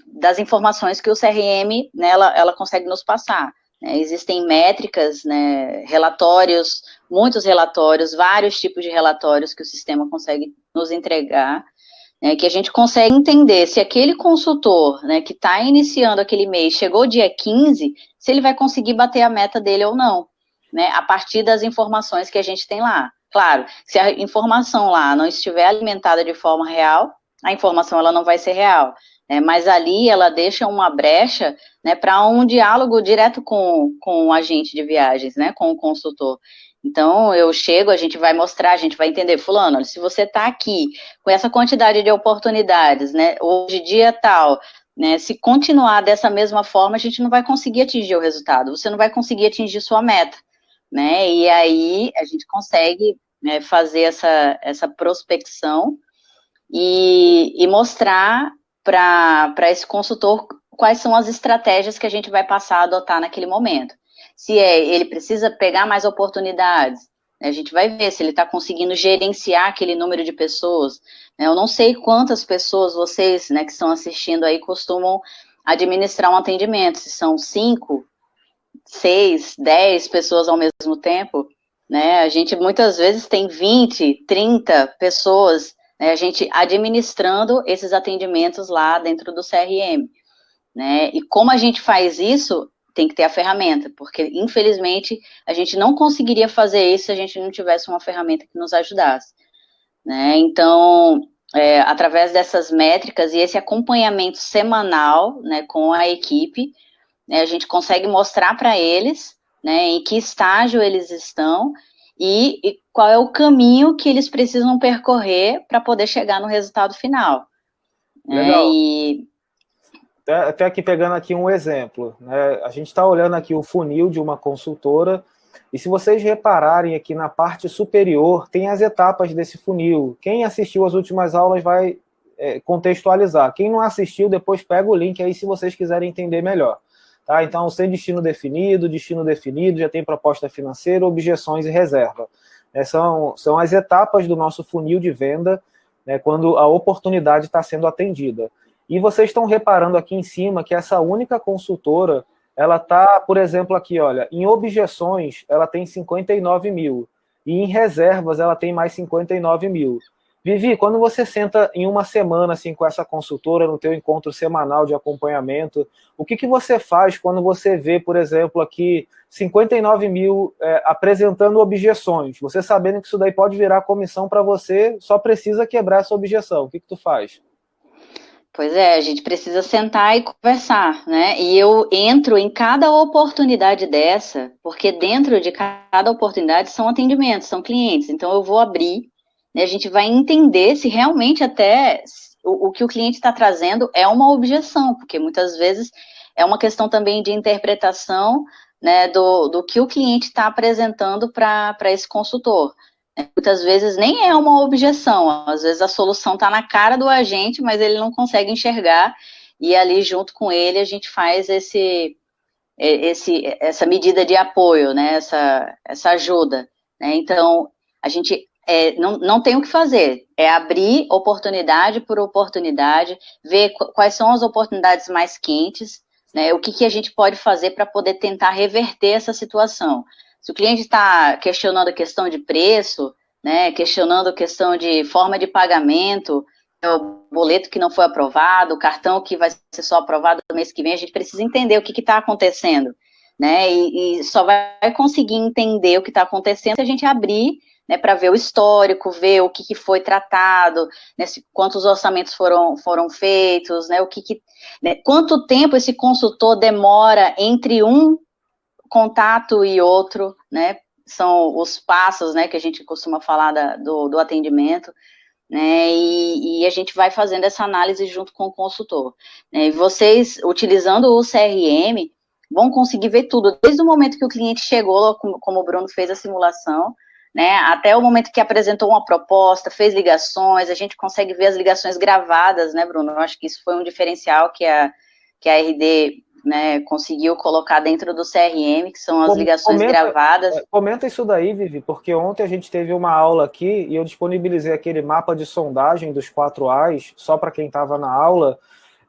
das informações que o CRM, né, ela consegue nos passar. Né, existem métricas, né, relatórios, muitos relatórios, vários tipos de relatórios que o sistema consegue nos entregar, que a gente consegue entender se aquele consultor, né, que está iniciando aquele mês, chegou dia 15, se ele vai conseguir bater a meta dele ou não, né, a partir das informações que a gente tem lá. Claro, se a informação lá não estiver alimentada de forma real, a informação ela não vai ser real, né, mas ali ela deixa uma brecha, né, para um diálogo direto com o agente de viagens, né, com o consultor. Então, eu chego, a gente vai mostrar, a gente vai entender, fulano, se você está aqui com essa quantidade de oportunidades, né, hoje dia tal, né, se continuar dessa mesma forma, a gente não vai conseguir atingir o resultado, você não vai conseguir atingir sua meta, né, e aí a gente consegue, né, fazer essa prospecção e mostrar para esse consultor quais são as estratégias que a gente vai passar a adotar naquele momento. Se ele precisa pegar mais oportunidades, né, a gente vai ver se ele está conseguindo gerenciar aquele número de pessoas. Né, eu não sei quantas pessoas vocês, né, que estão assistindo aí, costumam administrar um atendimento, se são 5, 6, 10 pessoas ao mesmo tempo, né, a gente muitas vezes tem 20, 30 pessoas, né, a gente administrando esses atendimentos lá dentro do CRM, né, e como a gente faz isso, tem que ter a ferramenta, porque infelizmente a gente não conseguiria fazer isso se a gente não tivesse uma ferramenta que nos ajudasse, né, então, através dessas métricas e esse acompanhamento semanal, né, com a equipe, né, a gente consegue mostrar para eles, né, em que estágio eles estão e qual é o caminho que eles precisam percorrer para poder chegar no resultado final. Legal. Até aqui pegando aqui um exemplo, né, a gente está olhando aqui o funil de uma consultora, e se vocês repararem aqui na parte superior, tem as etapas desse funil. Quem assistiu as últimas aulas vai contextualizar. Quem não assistiu, depois pega o link aí se vocês quiserem entender melhor. Tá? Então, sem destino definido, já tem proposta financeira, objeções e reserva. São as etapas do nosso funil de venda, né, quando a oportunidade está sendo atendida. E vocês estão reparando aqui em cima que essa única consultora, ela está, por exemplo, aqui, olha, em objeções, ela tem 59 mil, e em reservas, ela tem mais 59 mil. Vivi, quando você senta em uma semana assim, com essa consultora, no teu encontro semanal de acompanhamento, o que você faz quando você vê, por exemplo, aqui 59 mil apresentando objeções? Você sabendo que isso daí pode virar comissão para você, só precisa quebrar essa objeção. O que tu faz? Pois é, a gente precisa sentar e conversar, né? E eu entro em cada oportunidade dessa, porque dentro de cada oportunidade são atendimentos, são clientes. Então eu vou abrir, né, a gente vai entender se realmente até o que o cliente está trazendo é uma objeção, porque muitas vezes é uma questão também de interpretação, né, do que o cliente está apresentando para esse consultor. Muitas vezes nem é uma objeção, às vezes a solução está na cara do agente, mas ele não consegue enxergar, e ali junto com ele a gente faz essa medida de apoio, né, essa ajuda, né? Então a gente não tem o que fazer, é abrir oportunidade por oportunidade, ver quais são as oportunidades mais quentes, né, o que a gente pode fazer para poder tentar reverter essa situação. Se o cliente está questionando a questão de preço, né, questionando a questão de forma de pagamento, o boleto que não foi aprovado, o cartão que vai ser só aprovado no mês que vem, a gente precisa entender o que está acontecendo, né? E só vai conseguir entender o que está acontecendo se a gente abrir, né, para ver o histórico, ver o que foi tratado, né, quantos orçamentos foram feitos, né, né, quanto tempo esse consultor demora entre um contato e outro, né? São os passos, né, que a gente costuma falar do atendimento, né? E a gente vai fazendo essa análise junto com o consultor, né? E vocês, utilizando o CRM, vão conseguir ver tudo, desde o momento que o cliente chegou, como o Bruno fez a simulação, né, até o momento que apresentou uma proposta, fez ligações, a gente consegue ver as ligações gravadas, né, Bruno? Eu acho que isso foi um diferencial que a RD, né, conseguiu colocar dentro do CRM, que são as ligações gravadas. Comenta isso daí, Vivi, porque ontem a gente teve uma aula aqui e eu disponibilizei aquele mapa de sondagem dos 4 As, só para quem estava na aula,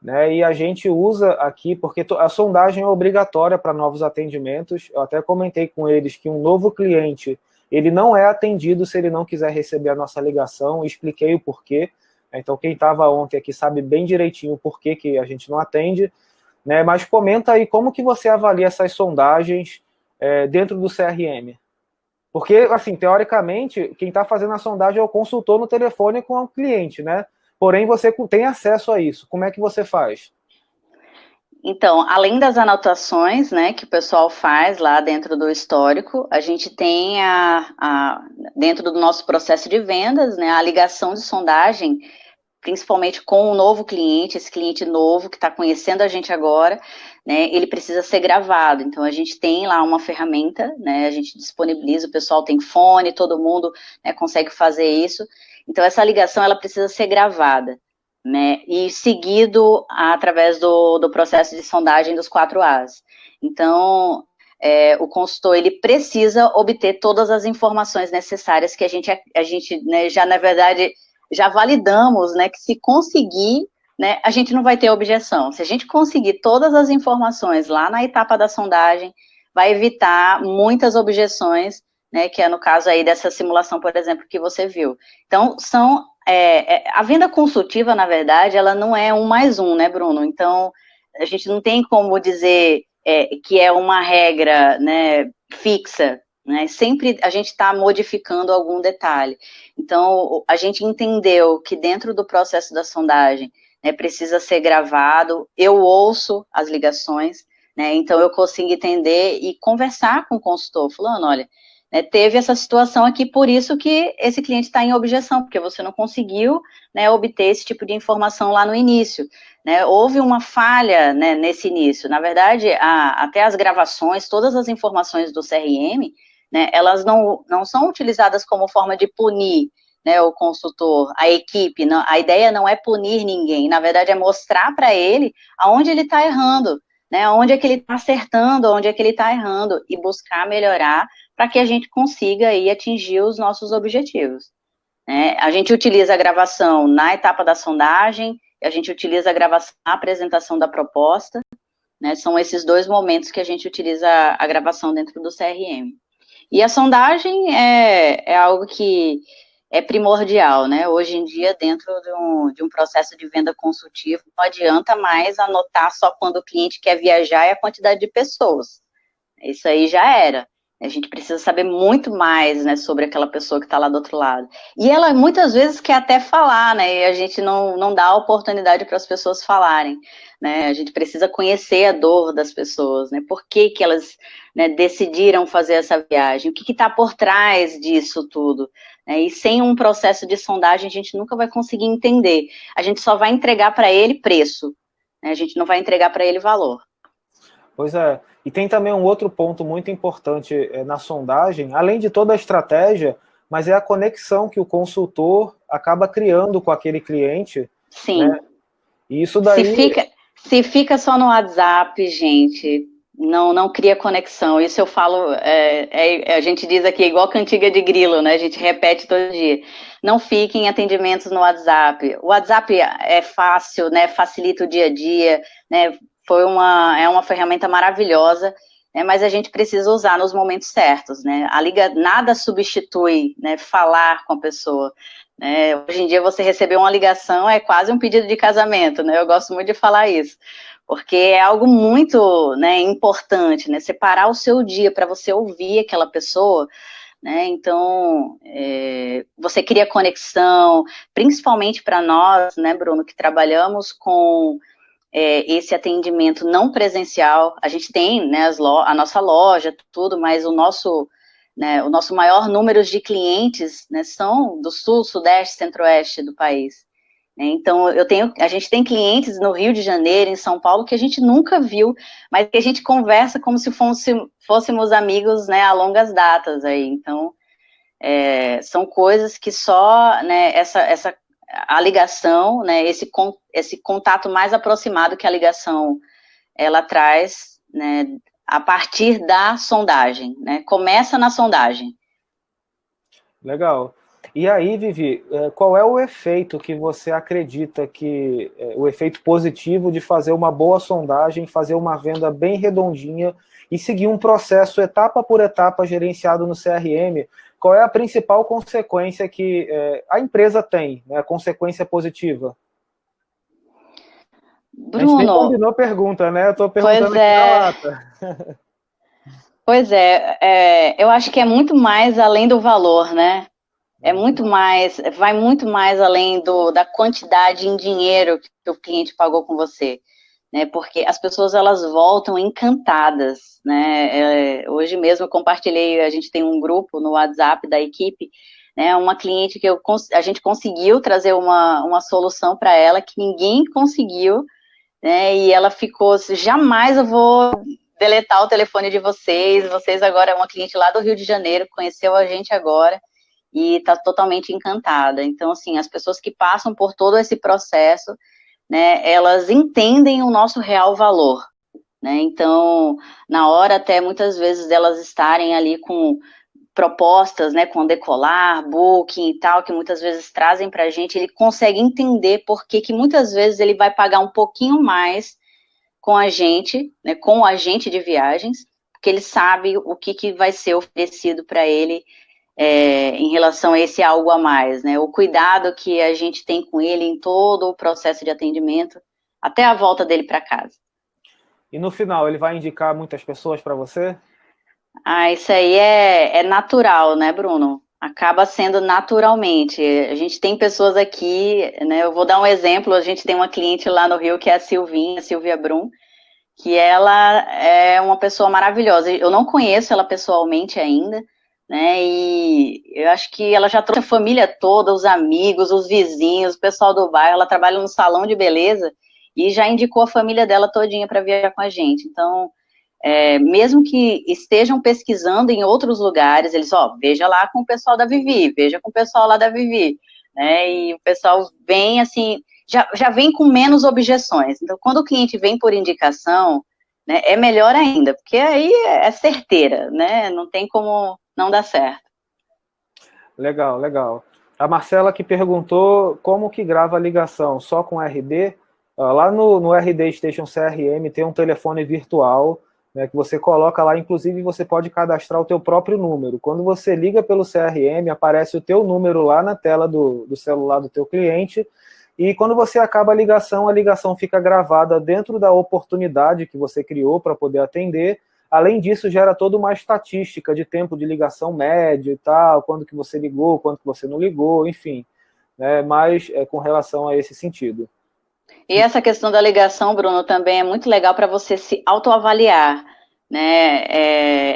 né, e a gente usa aqui, porque a sondagem é obrigatória para novos atendimentos. Eu até comentei com eles que um novo cliente, ele não é atendido se ele não quiser receber a nossa ligação, expliquei o porquê. Então, quem estava ontem aqui sabe bem direitinho o porquê que a gente não atende, né? Mas comenta aí como que você avalia essas sondagens dentro do CRM. Porque, assim, teoricamente, quem está fazendo a sondagem é o consultor no telefone com o cliente, né? Porém, você tem acesso a isso. Como é que você faz? Então, além das anotações, né, que o pessoal faz lá dentro do histórico, a gente tem dentro do nosso processo de vendas, né, a ligação de sondagem, principalmente com um novo cliente, esse cliente novo que está conhecendo a gente agora, né, ele precisa ser gravado. Então, a gente tem lá uma ferramenta, né, a gente disponibiliza, o pessoal tem fone, todo mundo, né, consegue fazer isso. Então, essa ligação, ela precisa ser gravada, né, e seguido através do processo de sondagem dos 4 As. Então, o consultor, ele precisa obter todas as informações necessárias que a gente né, já, na verdade, já validamos, né, que se conseguir, né, a gente não vai ter objeção. Se a gente conseguir todas as informações lá na etapa da sondagem, vai evitar muitas objeções, né, que é no caso aí dessa simulação, por exemplo, que você viu. Então, a venda consultiva, na verdade, ela não é 1 mais 1, né, Bruno? Então, a gente não tem como dizer que é uma regra, né, fixa, né? Sempre a gente está modificando algum detalhe. Então, a gente entendeu que dentro do processo da sondagem, né, precisa ser gravado, eu ouço as ligações, né, então eu consigo entender e conversar com o consultor, falando, olha, né, teve essa situação aqui, por isso que esse cliente está em objeção, porque você não conseguiu, né, obter esse tipo de informação lá no início, né, houve uma falha, né, nesse início. Na verdade, até as gravações, todas as informações do CRM, né, elas não são utilizadas como forma de punir, né, o consultor, a equipe. Não, a ideia não é punir ninguém, na verdade é mostrar para ele aonde ele está errando, né, onde é que ele está acertando, onde é que ele está errando, e buscar melhorar para que a gente consiga aí atingir os nossos objetivos, né? A gente utiliza a gravação na etapa da sondagem, a gente utiliza a gravação na apresentação da proposta, né? São esses 2 momentos que a gente utiliza a gravação dentro do CRM. E a sondagem é algo que é primordial, né? Hoje em dia, dentro de um processo de venda consultivo, não adianta mais anotar só quando o cliente quer viajar e a quantidade de pessoas. Isso aí já era. A gente precisa saber muito mais, né, sobre aquela pessoa que está lá do outro lado. E ela muitas vezes quer até falar, né, e a gente não dá a oportunidade para as pessoas falarem, né, a gente precisa conhecer a dor das pessoas, né, por que elas, né, decidiram fazer essa viagem, o que está por trás disso tudo, né, e sem um processo de sondagem a gente nunca vai conseguir entender, a gente só vai entregar para ele preço, né, a gente não vai entregar para ele valor. Pois é, e tem também um outro ponto muito importante na sondagem, além de toda a estratégia, mas é a conexão que o consultor acaba criando com aquele cliente. Sim. Né? E isso daí... Se fica só no WhatsApp, gente, não cria conexão. Isso eu falo, a gente diz aqui, igual cantiga de grilo, né? A gente repete todo dia. Não fiquem em atendimentos no WhatsApp. O WhatsApp é fácil, né? Facilita o dia a dia, né? É uma ferramenta maravilhosa, né, mas a gente precisa usar nos momentos certos, né? Nada substitui, né, falar com a pessoa. Né? Hoje em dia você receber uma ligação é quase um pedido de casamento, né? Eu gosto muito de falar isso, porque é algo muito, né, importante, né? Separar o seu dia para você ouvir aquela pessoa, né? Então, você cria conexão, principalmente para nós, né, Bruno, que trabalhamos com esse atendimento não presencial. A gente tem, né, a nossa loja, tudo, mas o nosso maior número de clientes, né, são do sul, sudeste, centro-oeste do país. Então, a gente tem clientes no Rio de Janeiro, em São Paulo, que a gente nunca viu, mas que a gente conversa como se fôssemos amigos, né, a longas datas aí. Então, são coisas que só, né, a ligação, né, esse contato mais aproximado que a ligação ela traz, né, a partir da sondagem, né, começa na sondagem. Legal. E aí, Vivi, qual é o efeito que você acredita que o efeito positivo de fazer uma boa sondagem, fazer uma venda bem redondinha e seguir um processo etapa por etapa gerenciado no CRM? Qual é a principal consequência que a empresa tem, né, a consequência positiva? Bruno, a gente nem combinou a pergunta, né? Eu estou perguntando aqui na lata. Pois eu acho que é muito mais além do valor, né? Vai muito mais além da quantidade em dinheiro que o cliente pagou com você, né? Porque as pessoas, elas voltam encantadas, né? Hoje mesmo eu compartilhei, a gente tem um grupo no WhatsApp da equipe, né? Uma cliente que a gente conseguiu trazer uma solução para ela que ninguém conseguiu, né? E ela ficou assim, jamais eu vou deletar o telefone de vocês agora é uma cliente lá do Rio de Janeiro, conheceu a gente agora, e está totalmente encantada. Então, assim, as pessoas que passam por todo esse processo, né, elas entendem o nosso real valor, né? Então, na hora até muitas vezes delas estarem ali com propostas, né, com Decolar, Booking e tal, que muitas vezes trazem para a gente, ele consegue entender por que muitas vezes ele vai pagar um pouquinho mais com a gente, né, com o agente de viagens, porque ele sabe o que vai ser oferecido para ele em relação a esse algo a mais, né? O cuidado que a gente tem com ele em todo o processo de atendimento, até a volta dele para casa. E no final, ele vai indicar muitas pessoas para você? Isso aí é natural, né, Bruno? Acaba sendo naturalmente. A gente tem pessoas aqui, né? Eu vou dar um exemplo. A gente tem uma cliente lá no Rio que é a Silvia Brum, que ela é uma pessoa maravilhosa. Eu não conheço ela pessoalmente ainda, né, e eu acho que ela já trouxe a família toda, os amigos, os vizinhos, o pessoal do bairro. Ela trabalha num salão de beleza e já indicou a família dela todinha para viajar com a gente. Então, mesmo que estejam pesquisando em outros lugares, eles, veja lá com o pessoal da Vivi, veja com o pessoal lá da Vivi, né, e o pessoal vem assim, já vem com menos objeções. Então, quando o cliente vem por indicação, né, é melhor ainda, porque aí é certeira, né, não tem como não dar certo. Legal, legal. A Marcela que perguntou como que grava a ligação, só com RD? Lá no RD Station CRM tem um telefone virtual, né, que você coloca lá, inclusive você pode cadastrar o teu próprio número. Quando você liga pelo CRM, aparece o teu número lá na tela do celular do teu cliente, e quando você acaba a ligação fica gravada dentro da oportunidade que você criou para poder atender. Além disso, gera toda uma estatística de tempo de ligação médio e tal, quando que você ligou, quando que você não ligou, enfim, né, mas com relação a esse sentido. E essa questão da ligação, Bruno, também é muito legal para você se autoavaliar, né?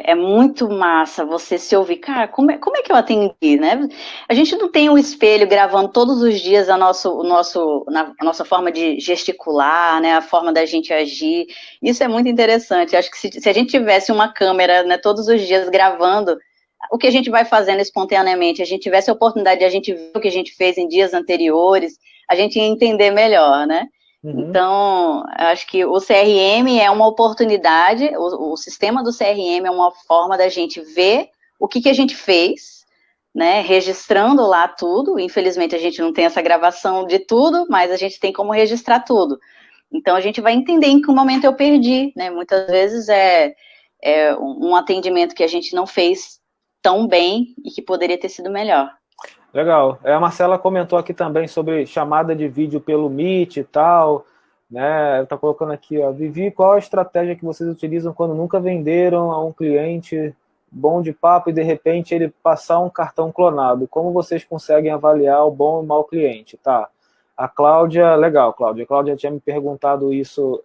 É muito massa você se ouvir, cara, como é que eu atendi, né? A gente não tem um espelho gravando todos os dias a nossa forma de gesticular, né? A forma da gente agir. Isso é muito interessante. Acho que se a gente tivesse uma câmera, né, todos os dias gravando o que a gente vai fazendo espontaneamente, a gente tivesse a oportunidade de a gente ver o que a gente fez em dias anteriores, a gente ia entender melhor, né? Uhum. Então, acho que o CRM é uma oportunidade, o sistema do CRM é uma forma da gente ver o que a gente fez, né, registrando lá tudo. Infelizmente, a gente não tem essa gravação de tudo, mas a gente tem como registrar tudo. Então, a gente vai entender em que momento eu perdi, né, muitas vezes um atendimento que a gente não fez tão bem e que poderia ter sido melhor. Legal. A Marcela comentou aqui também sobre chamada de vídeo pelo Meet e tal, né? Tá colocando aqui, ó, Vivi, qual a estratégia que vocês utilizam quando nunca venderam a um cliente bom de papo e de repente ele passar um cartão clonado? Como vocês conseguem avaliar o bom e o mau cliente? Tá. A Cláudia, legal, Cláudia. A Cláudia tinha me perguntado isso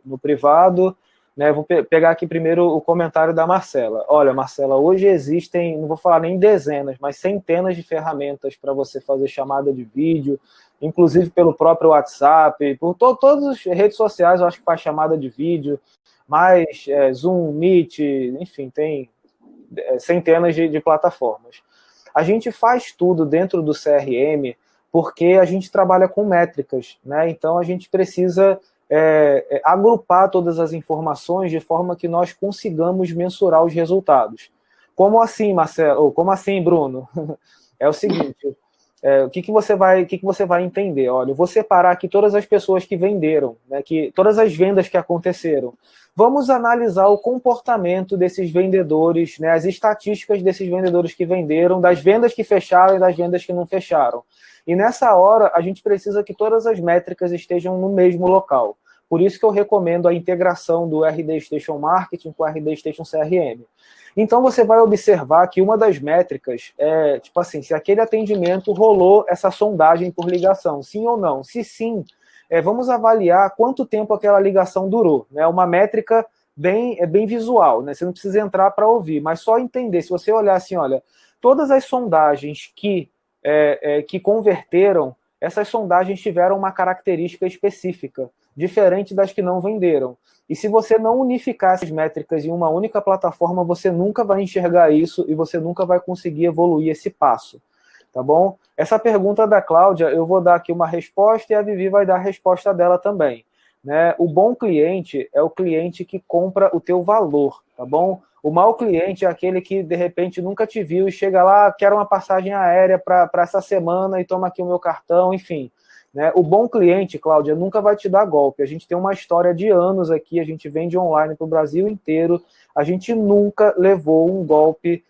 no privado, né? Vou pegar aqui primeiro o comentário da Marcela. Olha, Marcela, hoje existem, não vou falar nem dezenas, mas centenas de ferramentas para você fazer chamada de vídeo, inclusive pelo próprio WhatsApp, por todas as redes sociais, eu acho que faz chamada de vídeo, mais Zoom, Meet, enfim, tem centenas de plataformas. A gente faz tudo dentro do CRM porque a gente trabalha com métricas, né? Então a gente precisa agrupar todas as informações de forma que nós consigamos mensurar os resultados. Como assim, Marcelo? Ou como assim, Bruno? É o seguinte, o que você vai entender? Olha, eu vou separar aqui todas as pessoas que venderam, né, todas as vendas que aconteceram. Vamos analisar o comportamento desses vendedores, né, as estatísticas desses vendedores que venderam, das vendas que fecharam e das vendas que não fecharam. E nessa hora, a gente precisa que todas as métricas estejam no mesmo local. Por isso que eu recomendo a integração do RD Station Marketing com o RD Station CRM. Então, você vai observar que uma das métricas é, tipo assim, se aquele atendimento rolou essa sondagem por ligação, sim ou não. Se sim, vamos avaliar quanto tempo aquela ligação durou. Né? Uma métrica bem visual, né? Você não precisa entrar para ouvir, mas só entender. Se você olhar assim, olha, todas as sondagens que converteram, essas sondagens tiveram uma característica específica, diferente das que não venderam. E se você não unificar essas métricas em uma única plataforma, você nunca vai enxergar isso e você nunca vai conseguir evoluir esse passo. Tá bom? Essa pergunta da Cláudia, eu vou dar aqui uma resposta e a Vivi vai dar a resposta dela também. Né? O bom cliente é o cliente que compra o teu valor, tá bom? O mau cliente é aquele que, de repente, nunca te viu e chega lá, quer uma passagem aérea para essa semana e toma aqui o meu cartão, enfim. Né? O bom cliente, Cláudia, nunca vai te dar golpe. A gente tem uma história de anos aqui, a gente vende online para o Brasil inteiro, a gente nunca levou um golpe,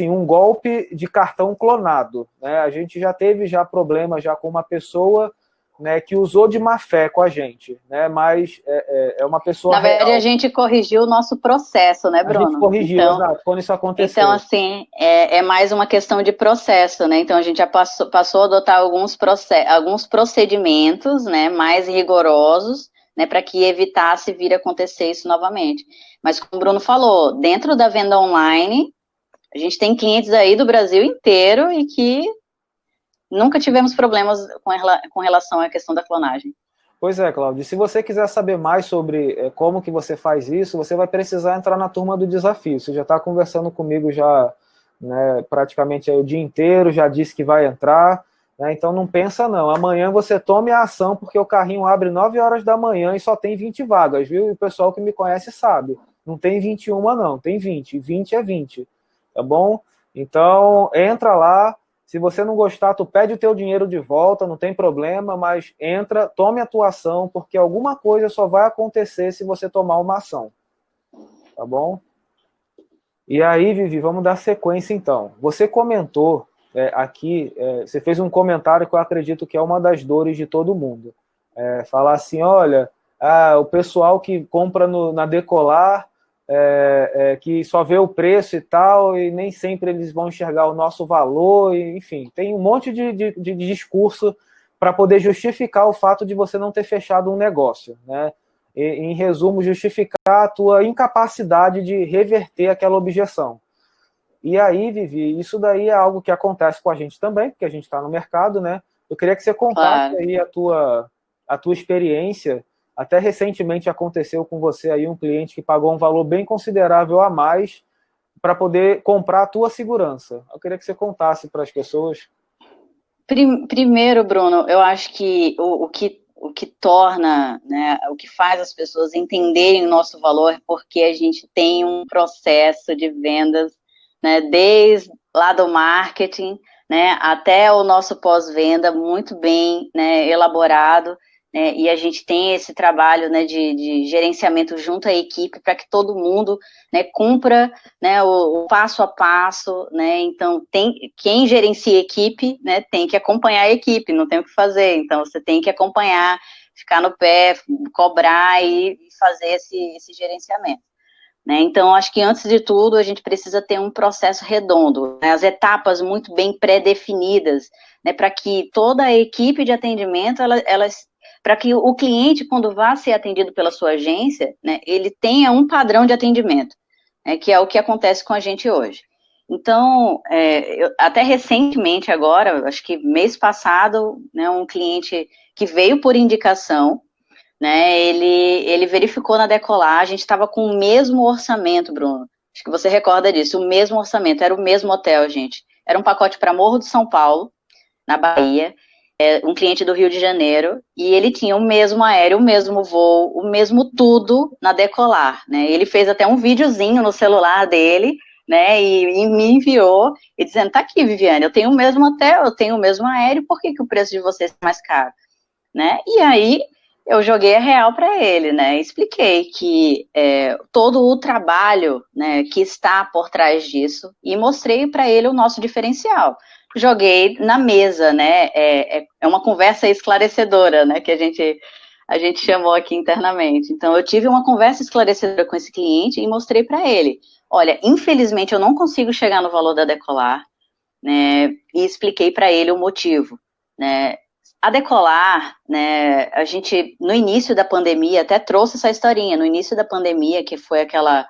um golpe de cartão clonado. Né? A gente já teve problema com uma pessoa, né, que usou de má fé com a gente, né, mas é uma pessoa Na verdade, real. a gente corrigiu o nosso processo, né, Bruno? A gente corrigiu, então, exato, quando isso aconteceu. Então, assim, é mais uma questão de processo, né? Então, a gente já passou a adotar alguns procedimentos, né, mais rigorosos, né, para que evitasse vir a acontecer isso novamente. Mas, como o Bruno falou, dentro da venda online, a gente tem clientes aí do Brasil inteiro e que nunca tivemos problemas com relação à questão da clonagem. Pois é, Cláudio. Se você quiser saber mais sobre como que você faz isso, você vai precisar entrar na turma do desafio. Você já está conversando comigo já, né, praticamente o dia inteiro, já disse que vai entrar, né, então não pensa não. Amanhã você tome a ação, porque o carrinho abre 9 horas da manhã e só tem 20 vagas, viu? E o pessoal que me conhece sabe. Não tem 21 não, tem 20. 20 é 20, tá bom? Então, entra lá. Se você não gostar, tu pede o teu dinheiro de volta, não tem problema, mas entra, tome a tua ação, porque alguma coisa só vai acontecer se você tomar uma ação. Tá bom? E aí, Vivi, vamos dar sequência então. Você comentou aqui, você fez um comentário que eu acredito que é uma das dores de todo mundo. Falar assim, olha, o pessoal que compra na Decolar, que só vê o preço e tal, e nem sempre eles vão enxergar o nosso valor, e, enfim, tem um monte de discurso para poder justificar o fato de você não ter fechado um negócio, né? E, em resumo, justificar a tua incapacidade de reverter aquela objeção. E aí, Vivi, isso daí é algo que acontece com a gente também, porque a gente está no mercado, né? Eu queria que você contasse aí a tua experiência. Até recentemente aconteceu com você aí um cliente que pagou um valor bem considerável a mais para poder comprar a tua segurança. Eu queria que você contasse para as pessoas. Primeiro, Bruno, eu acho que o que torna, né, o que faz as pessoas entenderem o nosso valor é porque a gente tem um processo de vendas, né, desde lá do marketing, né, até o nosso pós-venda muito bem, né, elaborado. né, e a gente tem esse trabalho, né, de gerenciamento junto à equipe para que todo mundo, né, cumpra, né, o passo a passo, né, então quem gerencia a equipe, né, tem que acompanhar a equipe, não tem o que fazer, então você tem que acompanhar, ficar no pé, cobrar e fazer esse gerenciamento. Né? Então, acho que antes de tudo, a gente precisa ter um processo redondo, né? As etapas muito bem pré-definidas, né? Para que toda a equipe de atendimento, para que o cliente, quando vá ser atendido pela sua agência, né, ele tenha um padrão de atendimento, né, que é o que acontece com a gente hoje. Então, até recentemente agora, acho que mês passado, né, um cliente que veio por indicação, né, ele verificou na Decolar, a gente estava com o mesmo orçamento, Bruno, acho que você recorda disso, o mesmo orçamento, era o mesmo hotel, gente, era um pacote para Morro de São Paulo, na Bahia, um cliente do Rio de Janeiro, e ele tinha o mesmo aéreo, o mesmo voo, o mesmo tudo na Decolar, né, ele fez até um videozinho no celular dele, né, e me enviou, e dizendo, tá aqui, Viviane, eu tenho o mesmo hotel, eu tenho o mesmo aéreo, por que o preço de vocês é mais caro? Né, e aí eu joguei a real para ele, né, expliquei que todo o trabalho, né, que está por trás disso, e mostrei para ele o nosso diferencial. Joguei na mesa, né, é uma conversa esclarecedora, né, que a gente chamou aqui internamente. Então, eu tive uma conversa esclarecedora com esse cliente e mostrei para ele, olha, infelizmente eu não consigo chegar no valor da Decolar, né, e expliquei para ele o motivo, né. A Decolar, né, a gente, no início da pandemia, até trouxe essa historinha, no início da pandemia, que foi aquela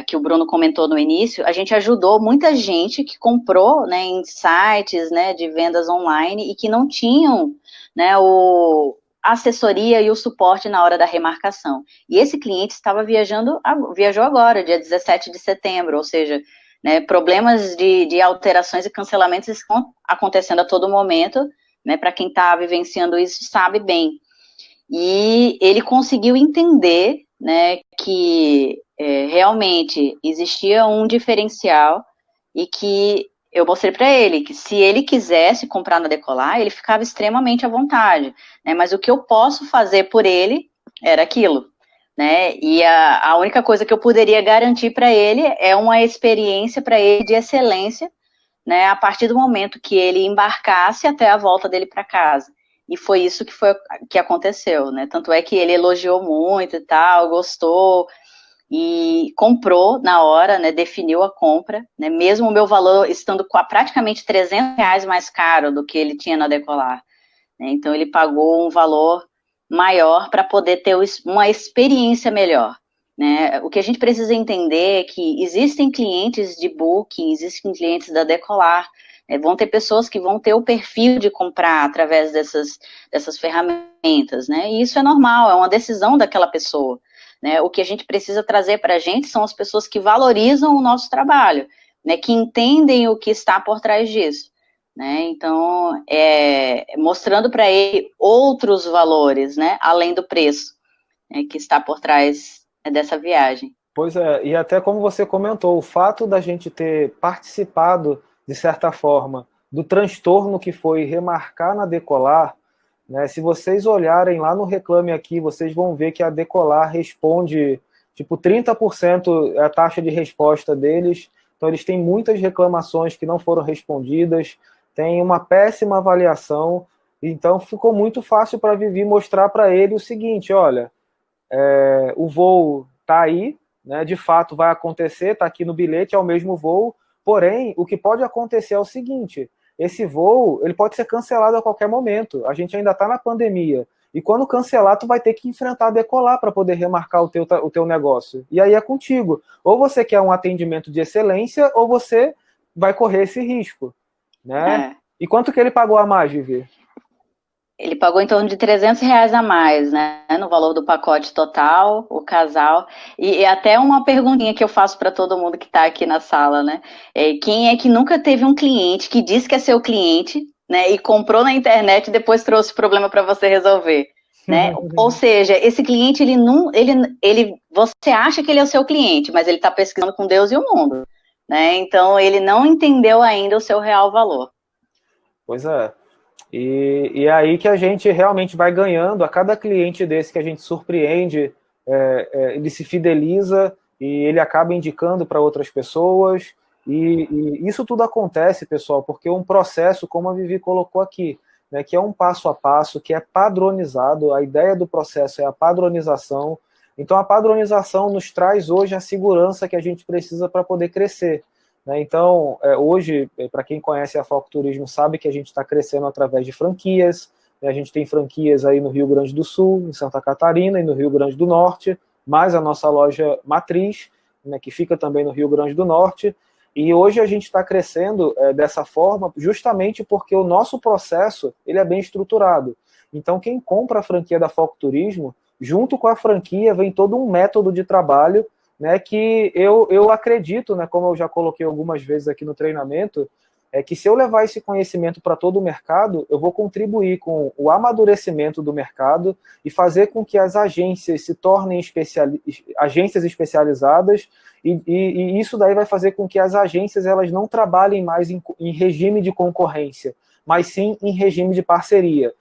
que o Bruno comentou no início, a gente ajudou muita gente que comprou, né, em sites, né, de vendas online e que não tinham, né, a assessoria e o suporte na hora da remarcação. E esse cliente estava viajou agora, dia 17 de setembro, ou seja, né, problemas de alterações e cancelamentos estão acontecendo a todo momento, né, para quem está vivenciando isso sabe bem. E ele conseguiu entender, né, que realmente existia um diferencial e que eu mostrei para ele que se ele quisesse comprar na Decolar, ele ficava extremamente à vontade, né, mas o que eu posso fazer por ele era aquilo, né, e a única coisa que eu poderia garantir para ele é uma experiência para ele de excelência, né, a partir do momento que ele embarcasse até a volta dele para casa. E foi isso que aconteceu, né? Tanto é que ele elogiou muito e tal, gostou e comprou na hora, né? Definiu a compra, né? Mesmo o meu valor estando praticamente R$ 300 mais caro do que ele tinha na Decolar, né? Então ele pagou um valor maior para poder ter uma experiência melhor. Né? O que a gente precisa entender é que existem clientes de Booking, existem clientes da Decolar, vão ter pessoas que vão ter o perfil de comprar através dessas ferramentas, né? E isso é normal, é uma decisão daquela pessoa, né? O que a gente precisa trazer para a gente são as pessoas que valorizam o nosso trabalho, né? Que entendem o que está por trás disso, né? Então, mostrando para ele outros valores, né? Além do preço, né, que está por trás dessa viagem. Pois é, e até como você comentou, o fato da gente ter participado, de certa forma, do transtorno que foi remarcar na Decolar, né, se vocês olharem lá no Reclame Aqui, vocês vão ver que a Decolar responde, tipo, 30% é a taxa de resposta deles, então eles têm muitas reclamações que não foram respondidas, tem uma péssima avaliação, então ficou muito fácil para a Vivi mostrar para ele o seguinte, olha, o voo está aí, né, de fato vai acontecer, está aqui no bilhete, é o mesmo voo, porém, o que pode acontecer é o seguinte, esse voo ele pode ser cancelado a qualquer momento, a gente ainda está na pandemia, e quando cancelar, tu vai ter que enfrentar a Decolar para poder remarcar o teu negócio, e aí é contigo, ou você quer um atendimento de excelência, ou você vai correr esse risco, né? E quanto que ele pagou a mais, Vivi? Ele pagou em torno de R$ 300 a mais, né, no valor do pacote total, o casal. E até uma perguntinha que eu faço para todo mundo que está aqui na sala, né? Quem é que nunca teve um cliente que disse que é seu cliente, né, e comprou na internet e depois trouxe problema para você resolver, né? Ou seja, esse cliente você acha que ele é o seu cliente, mas ele está pesquisando com Deus e o mundo, né? Então ele não entendeu ainda o seu real valor. Pois é. E é aí que a gente realmente vai ganhando, a cada cliente desse que a gente surpreende, ele se fideliza e ele acaba indicando para outras pessoas, e isso tudo acontece, pessoal, porque um processo, como a Vivi colocou aqui, né, que é um passo a passo, que é padronizado, a ideia do processo é a padronização. Então a padronização nos traz hoje a segurança que a gente precisa para poder crescer. Né? Então, hoje, para quem conhece a Foco Turismo, sabe que a gente está crescendo através de franquias, né? A gente tem franquias aí no Rio Grande do Sul, em Santa Catarina e no Rio Grande do Norte, mais a nossa loja matriz, né, que fica também no Rio Grande do Norte, e hoje a gente está crescendo dessa forma justamente porque o nosso processo ele é bem estruturado. Então, quem compra a franquia da Foco Turismo, junto com a franquia vem todo um método de trabalho, né, que eu acredito, né, como eu já coloquei algumas vezes aqui no treinamento, que se eu levar esse conhecimento para todo o mercado, eu vou contribuir com o amadurecimento do mercado e fazer com que as agências se tornem agências especializadas, e isso daí vai fazer com que as agências elas não trabalhem mais em regime de concorrência, mas sim em regime de parceria.